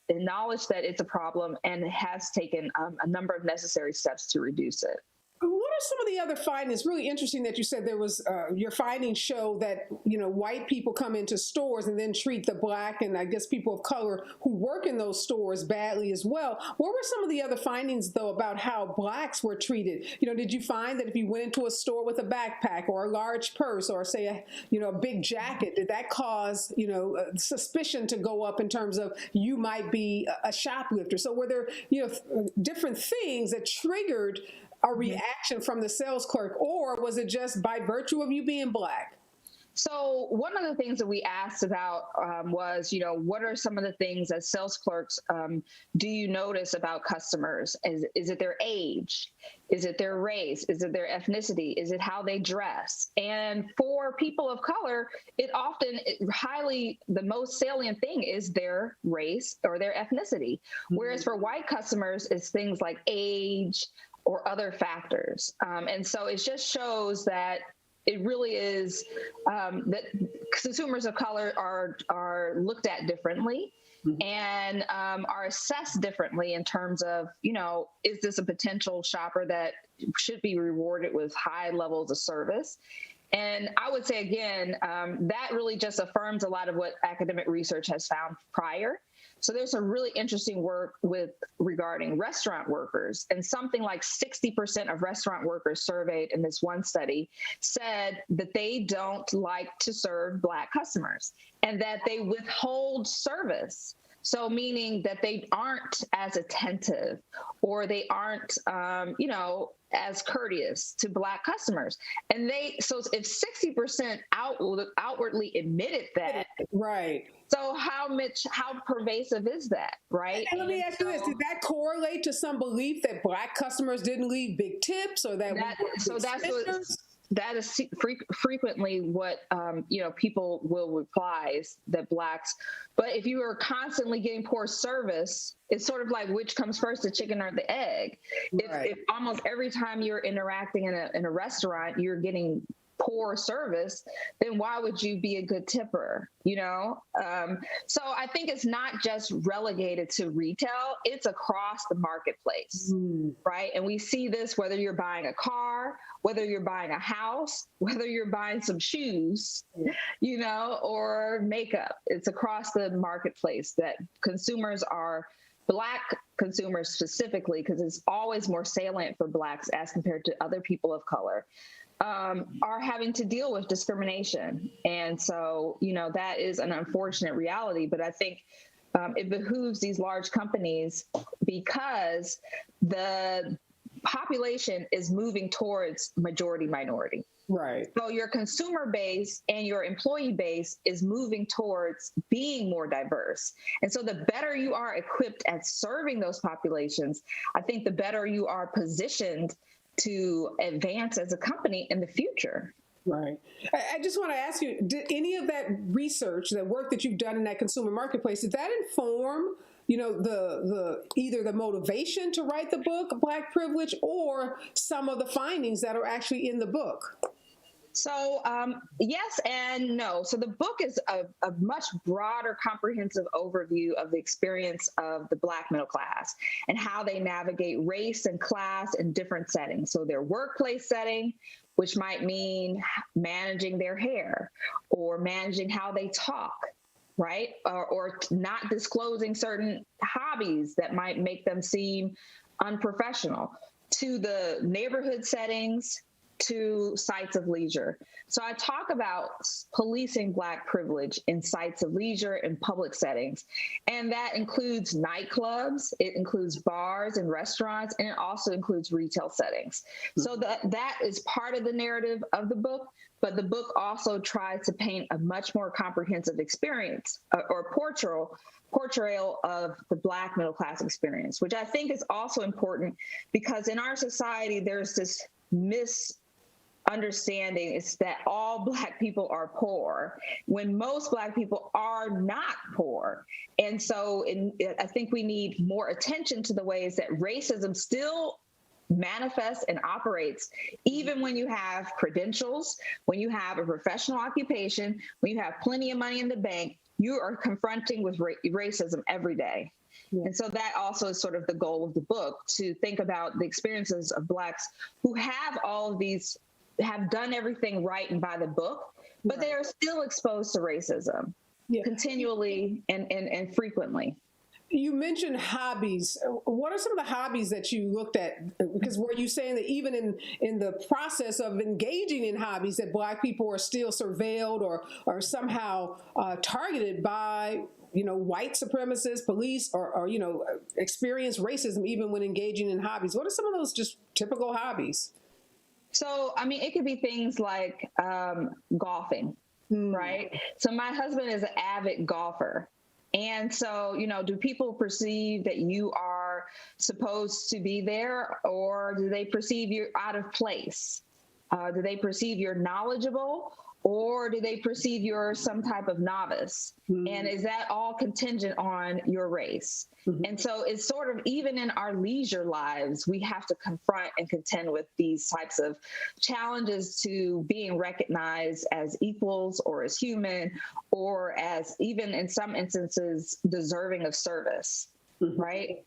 it's a problem and has taken a number of necessary steps to reduce it. What are some of the other findings? Really interesting that you said there was, your findings show that, white people come into stores and then treat the Black and I guess people of color who work in those stores badly as well. What were some of the other findings, though, about how Blacks were treated? Did you find that if you went into a store with a backpack or a large purse or say, a big jacket, did that cause, suspicion to go up in terms of you might be a shoplifter? So were there, different things that triggered a reaction from the sales clerk, or was it just by virtue of you being Black? So one of the things that we asked about was, what are some of the things as sales clerks do you notice about customers? Is it their age? Is it their race? Is it their ethnicity? Is it how they dress? And for people of color, the most salient thing is their race or their ethnicity. Whereas for white customers, it's things like age or other factors. And so it just shows that it really is that consumers of color are looked at differently and are assessed differently in terms of, is this a potential shopper that should be rewarded with high levels of service? And I would say, again, that really just affirms a lot of what academic research has found prior. So there's some really interesting work regarding restaurant workers, and something like 60% of restaurant workers surveyed in this one study said that they don't like to serve Black customers and that they withhold service. So meaning that they aren't as attentive or they aren't, as courteous to Black customers. And so if 60% outwardly admitted that, right. So how pervasive is that, right? And let me ask you this: did that correlate to some belief that Black customers didn't leave big tips, or that that is frequently what people will reply is that Blacks. But if you are constantly getting poor service, it's sort of like which comes first, the chicken or the egg. Right. If almost every time you're interacting in a restaurant, you're getting poor service, then why would you be a good tipper? So I think it's not just relegated to retail, it's across the marketplace, right? And we see this whether you're buying a car, whether you're buying a house, whether you're buying some shoes, or makeup. It's across the marketplace that consumers are, Black consumers specifically, because it's always more salient for Blacks as compared to other people of color, are having to deal with discrimination. And so, that is an unfortunate reality, but I think it behooves these large companies because the population is moving towards majority minority. Right. So your consumer base and your employee base is moving towards being more diverse. And so the better you are equipped at serving those populations, I think the better you are positioned to advance as a company in the future. Right. I just want to ask you, did any of that research, that work that you've done in that consumer marketplace, did that inform, the either the motivation to write the book, Black Privilege, or some of the findings that are actually in the book? So yes and no. So the book is a much broader, comprehensive overview of the experience of the Black middle class and how they navigate race and class in different settings. So their workplace setting, which might mean managing their hair or managing how they talk, right? Or not disclosing certain hobbies that might make them seem unprofessional, to the neighborhood settings, to sites of leisure. So I talk about policing Black privilege in sites of leisure and public settings. And that includes nightclubs, it includes bars and restaurants, and it also includes retail settings. So that is part of the narrative of the book, but the book also tries to paint a much more comprehensive experience or portrayal of the Black middle class experience, which I think is also important because in our society, there's this misunderstanding is that all Black people are poor when most Black people are not poor. And so I think we need more attention to the ways that racism still manifests and operates, even when you have credentials, when you have a professional occupation, when you have plenty of money in the bank, you are confronting with racism every day. Yeah. And so that also is sort of the goal of the book, to think about the experiences of Blacks who have all of these, have done everything right and by the book, but they are still exposed to racism continually and frequently. You mentioned hobbies. What are some of the hobbies that you looked at? Because were you saying that even in the process of engaging in hobbies, that Black people are still surveilled or somehow targeted by white supremacists, police, or experience racism even when engaging in hobbies? What are some of those just typical hobbies? So, I mean, it could be things like golfing. right? So my husband is an avid golfer. And so, do people perceive that you are supposed to be there, or do they perceive you're out of place? Do they perceive you're knowledgeable, or do they perceive you're some type of novice? And is that all contingent on your race? And so it's sort of, even in our leisure lives, we have to confront and contend with these types of challenges to being recognized as equals or as human, or as, even in some instances, deserving of service, right?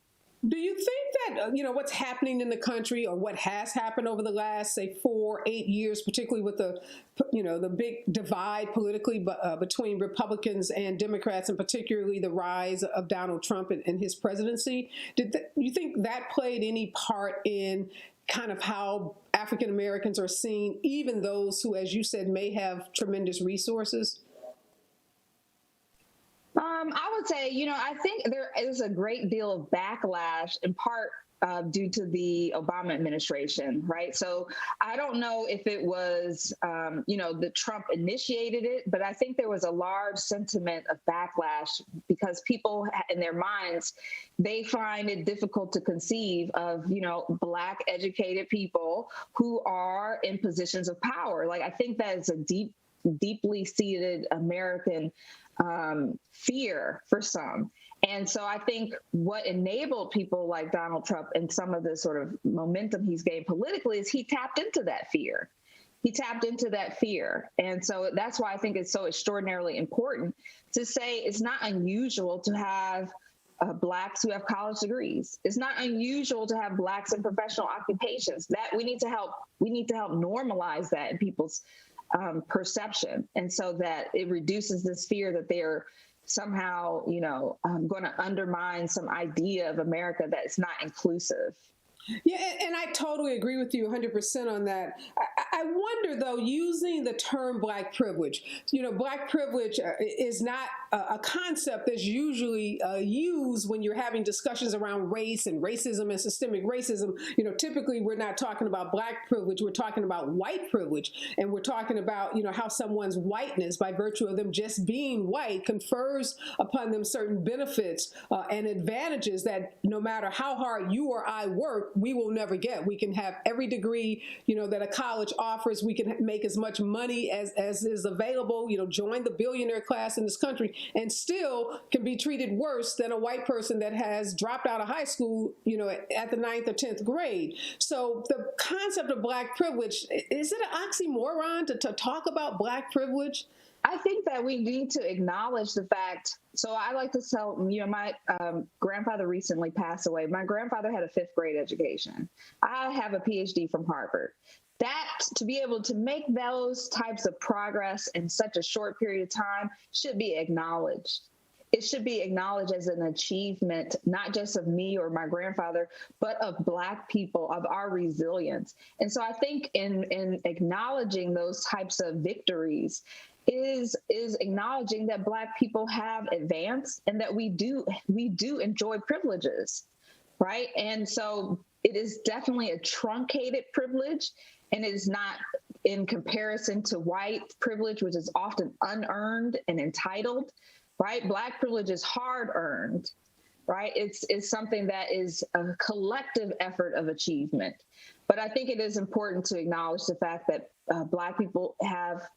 Do you think that, what's happening in the country, or what has happened over the last, say, 8 years, particularly with the big divide politically between Republicans and Democrats, and particularly the rise of Donald Trump and his presidency, you think that played any part in kind of how African Americans are seen, even those who, as you said, may have tremendous resources? I would say, I think there is a great deal of backlash, in part due to the Obama administration, right? So I don't know if it was, that Trump initiated it, but I think there was a large sentiment of backlash because people in their minds, they find it difficult to conceive of, Black educated people who are in positions of power. Like, I think that is a deeply seated American fear for some. And so I think what enabled people like Donald Trump and some of the sort of momentum he's gained politically is he tapped into that fear. And so that's why I think it's so extraordinarily important to say it's not unusual to have Blacks who have college degrees. It's not unusual to have Blacks in professional occupations. That we need to help normalize that in people's perception, and so that it reduces this fear that they're somehow, going to undermine some idea of America that's not inclusive. Yeah, and I totally agree with you 100% on that. I wonder, though, using the term Black privilege, Black privilege is not a concept that's usually used when you're having discussions around race and racism and systemic racism. Typically we're not talking about Black privilege, we're talking about white privilege. And we're talking about, how someone's whiteness, by virtue of them just being white, confers upon them certain benefits and advantages that no matter how hard you or I work, we will never get. We can have every degree, that a college offers. We can make as much money as is available, join the billionaire class in this country, and still can be treated worse than a white person that has dropped out of high school, at the 9th or 10th grade. So the concept of Black privilege, is it an oxymoron to talk about Black privilege? I think that we need to acknowledge the fact. So I like to tell, my grandfather recently passed away. My grandfather had a 5th grade education. I have a PhD from Harvard. That, to be able to make those types of progress in such a short period of time, should be acknowledged. It should be acknowledged as an achievement, not just of me or my grandfather, but of Black people, of our resilience. And so I think in acknowledging those types of victories, is acknowledging that Black people have advanced and that we do enjoy privileges, right? And so it is definitely a truncated privilege, and it is not in comparison to white privilege, which is often unearned and entitled, right? Black privilege is hard earned, right? It's something that is a collective effort of achievement. But I think it is important to acknowledge the fact that Black people have,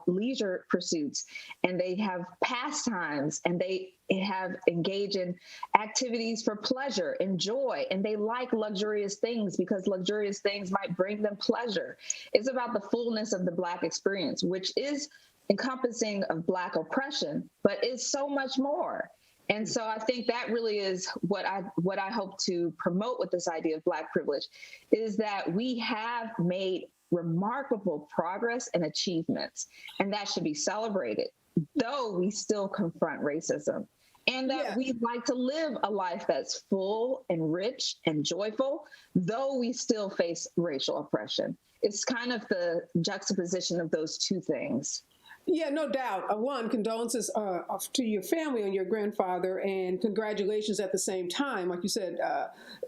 leisure pursuits, and they have pastimes, and they have engaged in activities for pleasure and joy, and they like luxurious things because luxurious things might bring them pleasure. It's about the fullness of the Black experience, which is encompassing of Black oppression, but is so much more. And so I think that really is what I hope to promote with this idea of Black privilege, is that we have made remarkable progress and achievements, and that should be celebrated, though we still confront racism, and that we like to live a life that's full and rich and joyful, though we still face racial oppression. It's kind of the juxtaposition of those two things. Yeah, no doubt. One, condolences to your family and your grandfather, and congratulations at the same time. Like you said,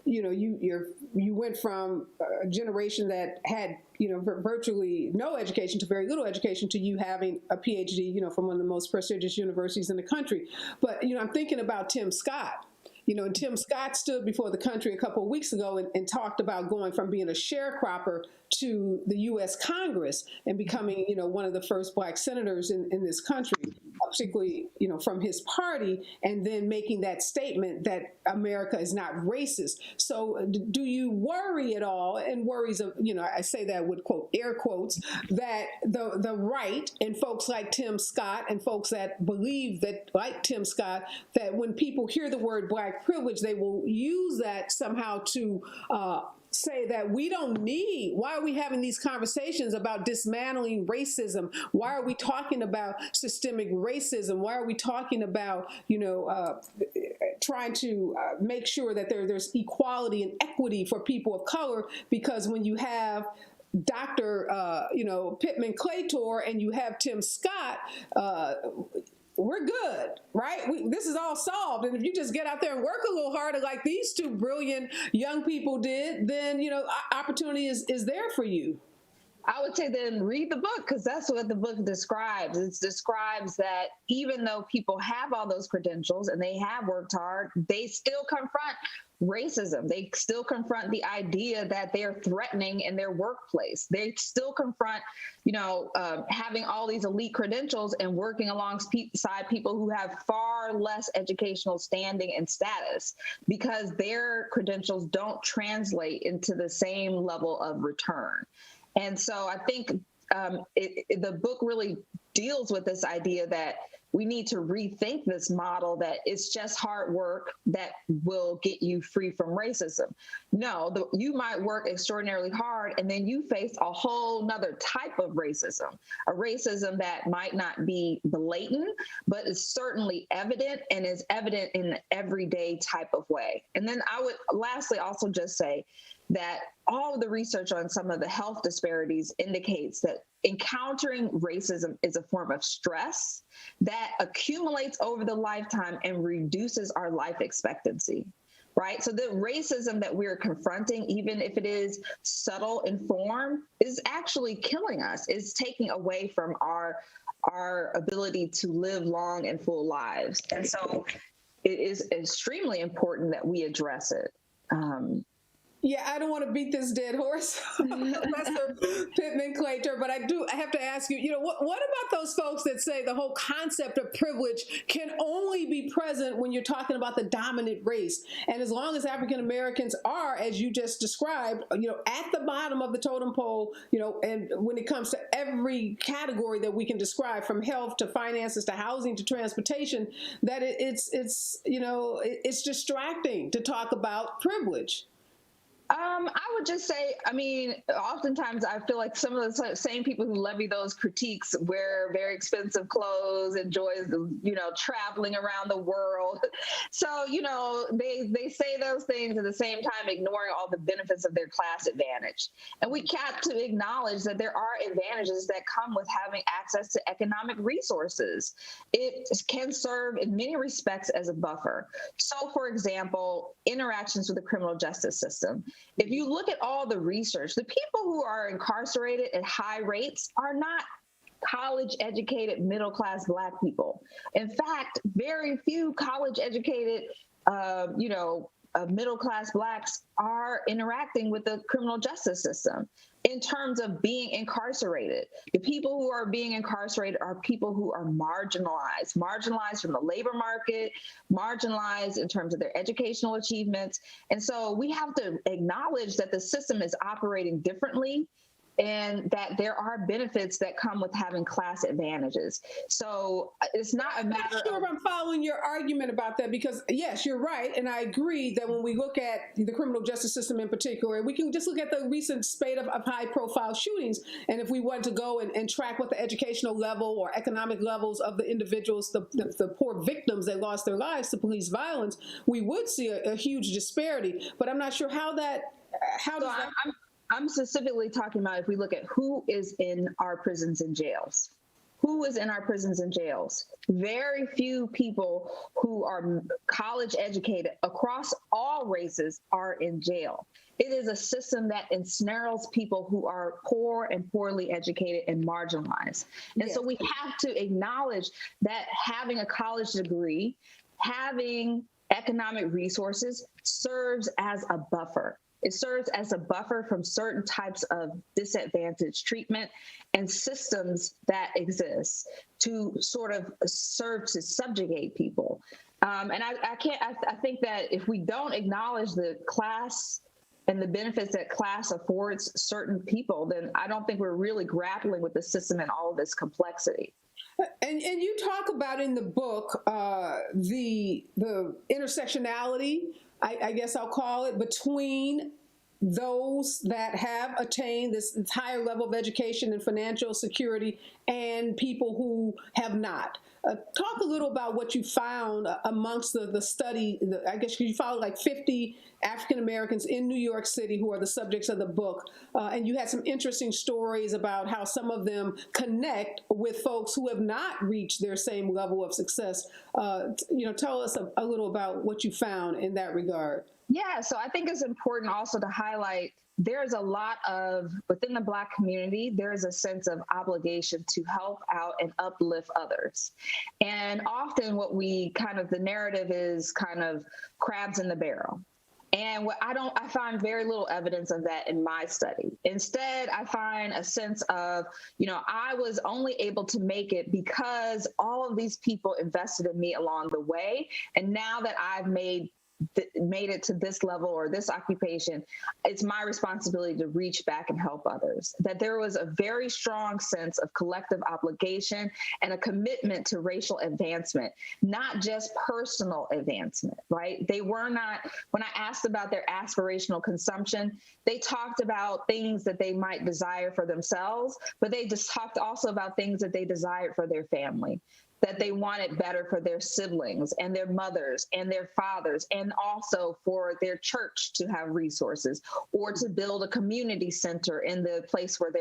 you went from a generation that had virtually no education to very little education to you having a PhD, from one of the most prestigious universities in the country. But I'm thinking about Tim Scott. And Tim Scott stood before the country a couple of weeks ago and talked about going from being a sharecropper to the U.S. Congress and becoming, one of the first Black senators in this country, particularly, from his party, and then making that statement that America is not racist. So do you worry at all, and worries of, I say that with quote, air quotes, that the right and folks like Tim Scott and folks that believe that, like Tim Scott, that when people hear the word Black privilege, they will use that somehow to say that why are we having these conversations about dismantling racism? Why are we talking about systemic racism? Why are we talking about, trying to make sure that there's equality and equity for people of color? Because when you have Dr. Pittman Claytor and you have Tim Scott, we're good, right? This is all solved. And if you just get out there and work a little harder like these two brilliant young people did, then, opportunity is there for you. I would say then read the book, because that's what the book describes. It describes that even though people have all those credentials and they have worked hard, they still confront racism. They still confront the idea that they're threatening in their workplace. They still confront, having all these elite credentials and working alongside people who have far less educational standing and status, because their credentials don't translate into the same level of return. And so I think the book really deals with this idea that we need to rethink this model that it's just hard work that will get you free from racism. No, you might work extraordinarily hard and then you face a whole nother type of racism, a racism that might not be blatant, but is certainly evident and is evident in an everyday type of way. And then I would lastly also just say that all of the research on some of the health disparities indicates that encountering racism is a form of stress that accumulates over the lifetime and reduces our life expectancy, right? So the racism that we're confronting, even if it is subtle in form, is actually killing us, is taking away from our ability to live long and full lives. And so it is extremely important that we address it. Yeah, I don't want to beat this dead horse, Professor Pittman Claytor, but I have to ask you, what about those folks that say the whole concept of privilege can only be present when you're talking about the dominant race? And as long as African Americans are, as you just described, at the bottom of the totem pole, and when it comes to every category that we can describe, from health to finances to housing to transportation, that it's distracting to talk about privilege. I would just say, oftentimes I feel like some of the same people who levy those critiques wear very expensive clothes, enjoy, traveling around the world. So, they say those things at the same time, ignoring all the benefits of their class advantage. And we got to acknowledge that there are advantages that come with having access to economic resources. It can serve in many respects as a buffer. So, for example, interactions with the criminal justice system. If you look at all the research, the people who are incarcerated at high rates are not college-educated, middle-class Black people. In fact, very few college-educated, middle-class Blacks are interacting with the criminal justice system in terms of being incarcerated. The people who are being incarcerated are people who are marginalized from the labor market, marginalized in terms of their educational achievements. And so we have to acknowledge that the system is operating differently and that there are benefits that come with having class advantages. So it's not a matter of... I'm not sure if I'm following your argument about that, because yes, you're right. And I agree that when we look at the criminal justice system in particular, we can just look at the recent spate of high profile shootings. And if we want to go and track what the educational level or economic levels of the individuals, the poor victims that lost their lives to police violence, we would see a huge disparity. But I'm not sure how I'm specifically talking about if we look at who is in our prisons and jails. who is in our prisons and jails? Very few people who are college educated across all races are in jail. It is a system that ensnares people who are poor and poorly educated and marginalized. And so we have to acknowledge that having a college degree, having economic resources serves as a buffer. It serves as a buffer from certain types of disadvantaged treatment and systems that exist to sort of serve to subjugate people. And I think that if we don't acknowledge the class and the benefits that class affords certain people, then I don't think we're really grappling with the system and all of this complexity. And you talk about in the book the intersectionality, I guess I'll call it, between those that have attained this higher level of education and financial security and people who have not. Talk a little about what you found amongst the study. I guess you found like 50 African Americans in New York City who are the subjects of the book. And you had some interesting stories about how some of them connect with folks who have not reached their same level of success. Tell us a little about what you found in that regard. Yeah, so I think it's important also to highlight there's a lot of, within the Black community, there's a sense of obligation to help out and uplift others. And often what the narrative is kind of crabs in the barrel. And I find very little evidence of that in my study. Instead, I find a sense of, I was only able to make it because all of these people invested in me along the way. And now that I've made it to this level or this occupation, it's my responsibility to reach back and help others. That there was a very strong sense of collective obligation and a commitment to racial advancement, not just personal advancement, right? They were not, when I asked about their aspirational consumption, they talked about things that they might desire for themselves, but they just talked also about things that they desired for their family, that they wanted better for their siblings and their mothers and their fathers, and also for their church to have resources, or to build a community center in the place where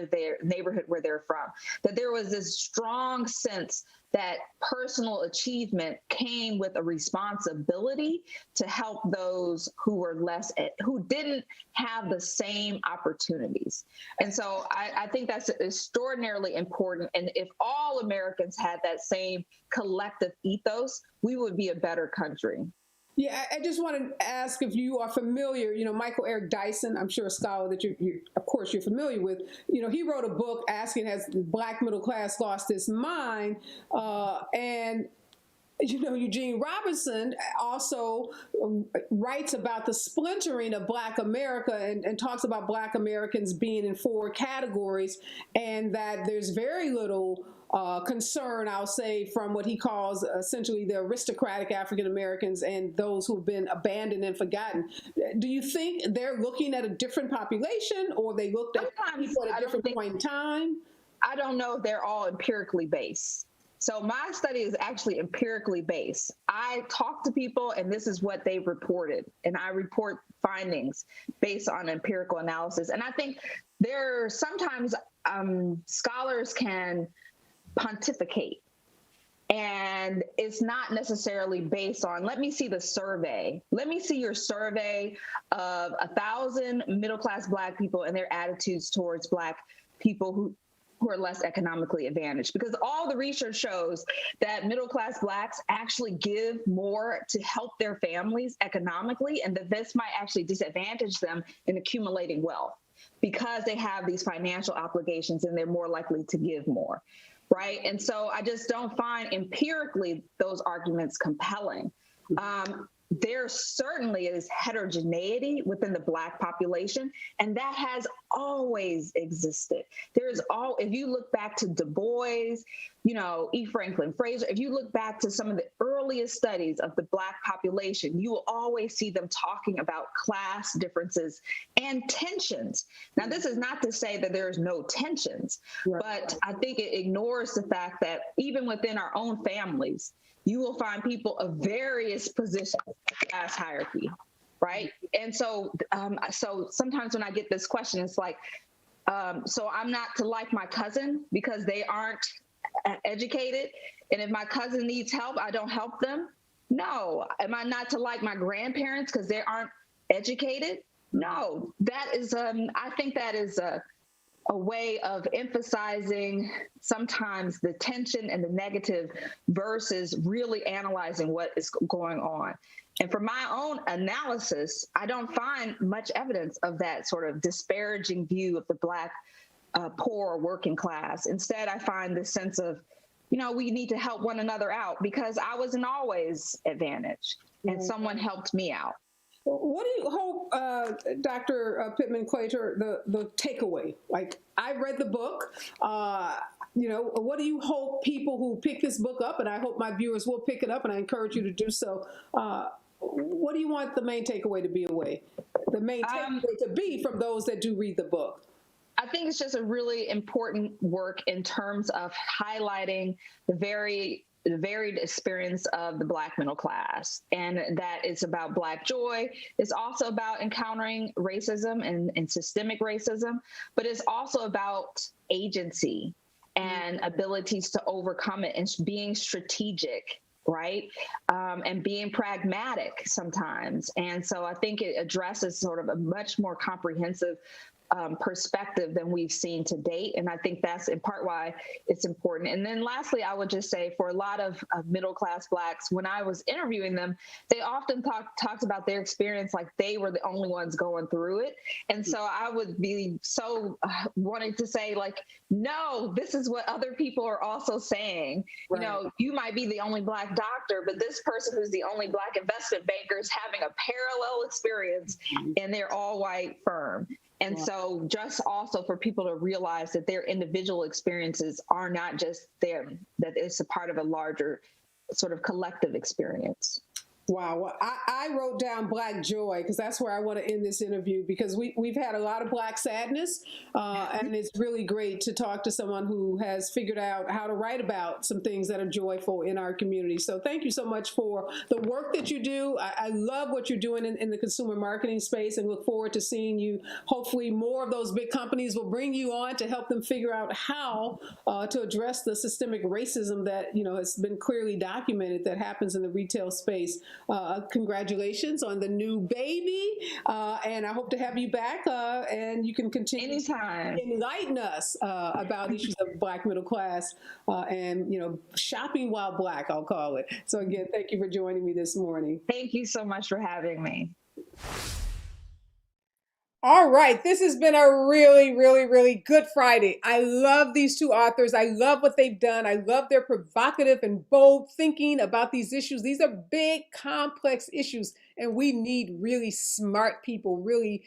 their neighborhood where they're from. That there was this strong sense that personal achievement came with a responsibility to help those who didn't have the same opportunities. And so I think that's extraordinarily important. And if all Americans had that same collective ethos, we would be a better country. Yeah, I just want to ask if you are familiar, Michael Eric Dyson, I'm sure a scholar that of course you're familiar with. He wrote a book asking, has the Black middle class lost its mind? And Eugene Robinson also writes about the splintering of Black America and talks about Black Americans being in 4 categories, and that there's very little concern, I'll say, from what he calls essentially the aristocratic African Americans and those who've been abandoned and forgotten. Do you think they're looking at a different population, or they looked at people at a different point in time? I don't know if they're all empirically based. So my study is actually empirically based. I talk to people and this is what they reported, and I report findings based on empirical analysis. And I think there are sometimes scholars can pontificate, and it's not necessarily based on, let me see the survey. Let me see your survey of 1,000 middle-class Black people and their attitudes towards Black people who are less economically advantaged. Because all the research shows that middle-class Blacks actually give more to help their families economically, and that this might actually disadvantage them in accumulating wealth because they have these financial obligations and they're more likely to give more. Right. And so I just don't find empirically those arguments compelling. There certainly is heterogeneity within the Black population, and that has always existed. If you look back to Du Bois, E. Franklin Fraser, if you look back to some of the earliest studies of the Black population, you will always see them talking about class differences and tensions. Now, this is not to say that there's no tensions, but I think it ignores the fact that even within our own families, you will find people of various positions in the class hierarchy, right? And so sometimes when I get this question, it's like, so I'm not to like my cousin because they aren't educated, and if my cousin needs help, I don't help them? No. Am I not to like my grandparents because they aren't educated? No. That is, I think that is a way of emphasizing sometimes the tension and the negative versus really analyzing what is going on. And for my own analysis, I don't find much evidence of that sort of disparaging view of the Black poor or working class. Instead, I find this sense of, we need to help one another out because I wasn't always advantaged and someone helped me out. What do you hope, Dr. Pittman Claytor, the takeaway? Like, I read the book. What do you hope people who pick this book up, and I hope my viewers will pick it up, and I encourage you to do so. What do you want the main takeaway to be The main takeaway to be from those that do read the book? I think it's just a really important work in terms of highlighting the varied experience of the Black middle class, and that it's about Black joy. It's also about encountering racism and systemic racism, but it's also about agency and abilities to overcome it and being strategic, right? And being pragmatic sometimes. And so I think it addresses sort of a much more comprehensive perspective than we've seen to date. And I think that's in part why it's important. And then lastly, I would just say for a lot of middle-class Blacks, when I was interviewing them, they often talked about their experience like they were the only ones going through it. And so I would be so wanting to say like, no, this is what other people are also saying. Right. You might be the only Black doctor, but this person who's the only Black investment banker is having a parallel experience in their all-white firm. And so just also for people to realize that their individual experiences are not just them, that it's a part of a larger sort of collective experience. Wow. Well, I wrote down Black joy because that's where I want to end this interview, because we've had a lot of Black sadness, and it's really great to talk to someone who has figured out how to write about some things that are joyful in our community. So thank you so much for the work that you do. I love what you're doing in the consumer marketing space, and look forward to seeing you. Hopefully more of those big companies will bring you on to help them figure out how to address the systemic racism that has been clearly documented that happens in the retail space. Congratulations on the new baby, and I hope to have you back, and you can continue anytime to enlighten us about issues of Black middle class and shopping while Black, I'll call it. So again, thank you for joining me this morning. Thank you so much for having me. All right, this has been a really, really, really good Friday. I love these two authors. I love what they've done. I love their provocative and bold thinking about these issues. These are big, complex issues, and we need really smart people, really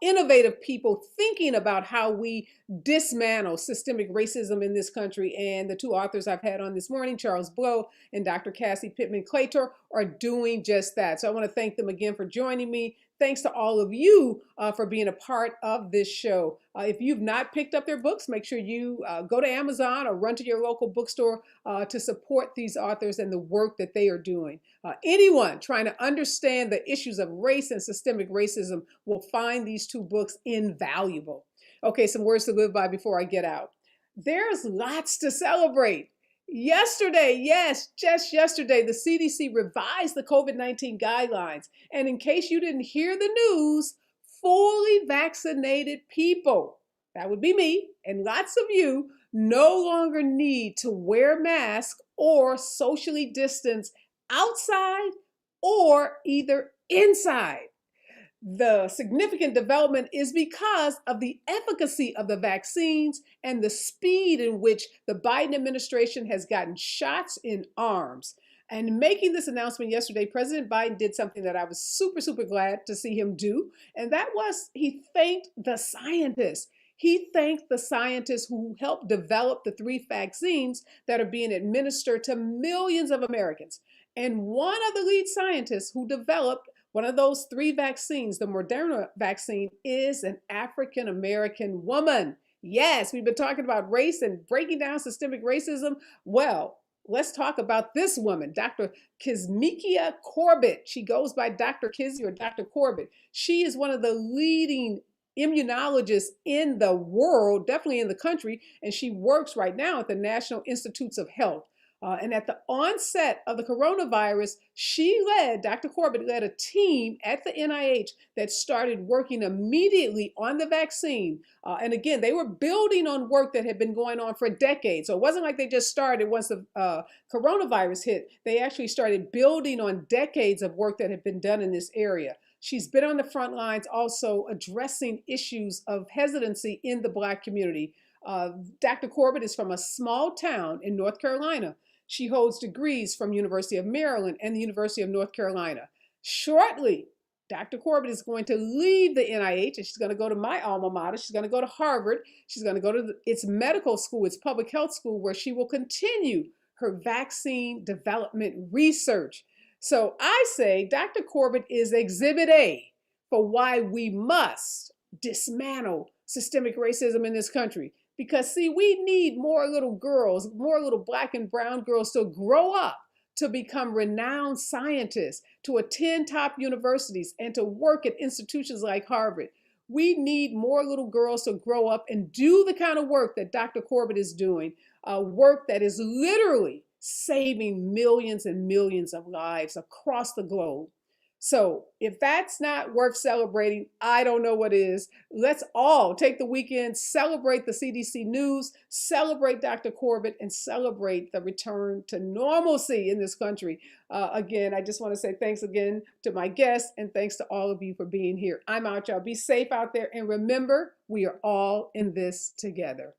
innovative people thinking about how we dismantle systemic racism in this country. And the two authors I've had on this morning, Charles Blow and Dr. Cassi Pittman Claytor, are doing just that. So I want to thank them again for joining me. Thanks to all of you for being a part of this show. If you've not picked up their books, make sure you go to Amazon or run to your local bookstore to support these authors and the work that they are doing. Anyone trying to understand the issues of race and systemic racism will find these two books invaluable. Okay, some words to live by before I get out. There's lots to celebrate. Yesterday, yes, just yesterday, the CDC revised the COVID-19 guidelines. And in case you didn't hear the news, fully vaccinated people, that would be me and lots of you, no longer need to wear masks or socially distance outside or either inside. The significant development is because of the efficacy of the vaccines and the speed in which the Biden administration has gotten shots in arms. And making this announcement yesterday, President Biden did something that I was super, super glad to see him do. And that was he thanked the scientists. He thanked the scientists who helped develop the 3 vaccines that are being administered to millions of Americans. And one of the lead scientists who developed one of those 3 vaccines, the Moderna vaccine, is an African-American woman. Yes, we've been talking about race and breaking down systemic racism. Well, let's talk about this woman, Dr. Kizzmekia Corbett. She goes by Dr. Kizzy or Dr. Corbett. She is one of the leading immunologists in the world, definitely in the country, and she works right now at the National Institutes of Health. And at the onset of the coronavirus, Dr. Corbett led a team at the NIH that started working immediately on the vaccine. And again, they were building on work that had been going on for decades. So it wasn't like they just started once the coronavirus hit. They actually started building on decades of work that had been done in this area. She's been on the front lines also addressing issues of hesitancy in the Black community. Dr. Corbett is from a small town in North Carolina. She holds degrees from University of Maryland and the University of North Carolina. Shortly, Dr. Corbett is going to leave the NIH and she's going to go to my alma mater. She's going to go to Harvard. She's going to go to its medical school, its public health school, where she will continue her vaccine development research. So I say Dr. Corbett is Exhibit A for why we must dismantle systemic racism in this country. Because, see, we need more little girls, more little Black and brown girls to grow up to become renowned scientists, to attend top universities, and to work at institutions like Harvard. We need more little girls to grow up and do the kind of work that Dr. Corbett is doing, work that is literally saving millions and millions of lives across the globe. So if that's not worth celebrating, I don't know what is. Let's all take the weekend, celebrate the CDC news, celebrate Dr. Corbett, and celebrate the return to normalcy in this country. Again, I just want to say thanks again to my guests and thanks to all of you for being here. I'm out, y'all. Be safe out there. And remember, we are all in this together.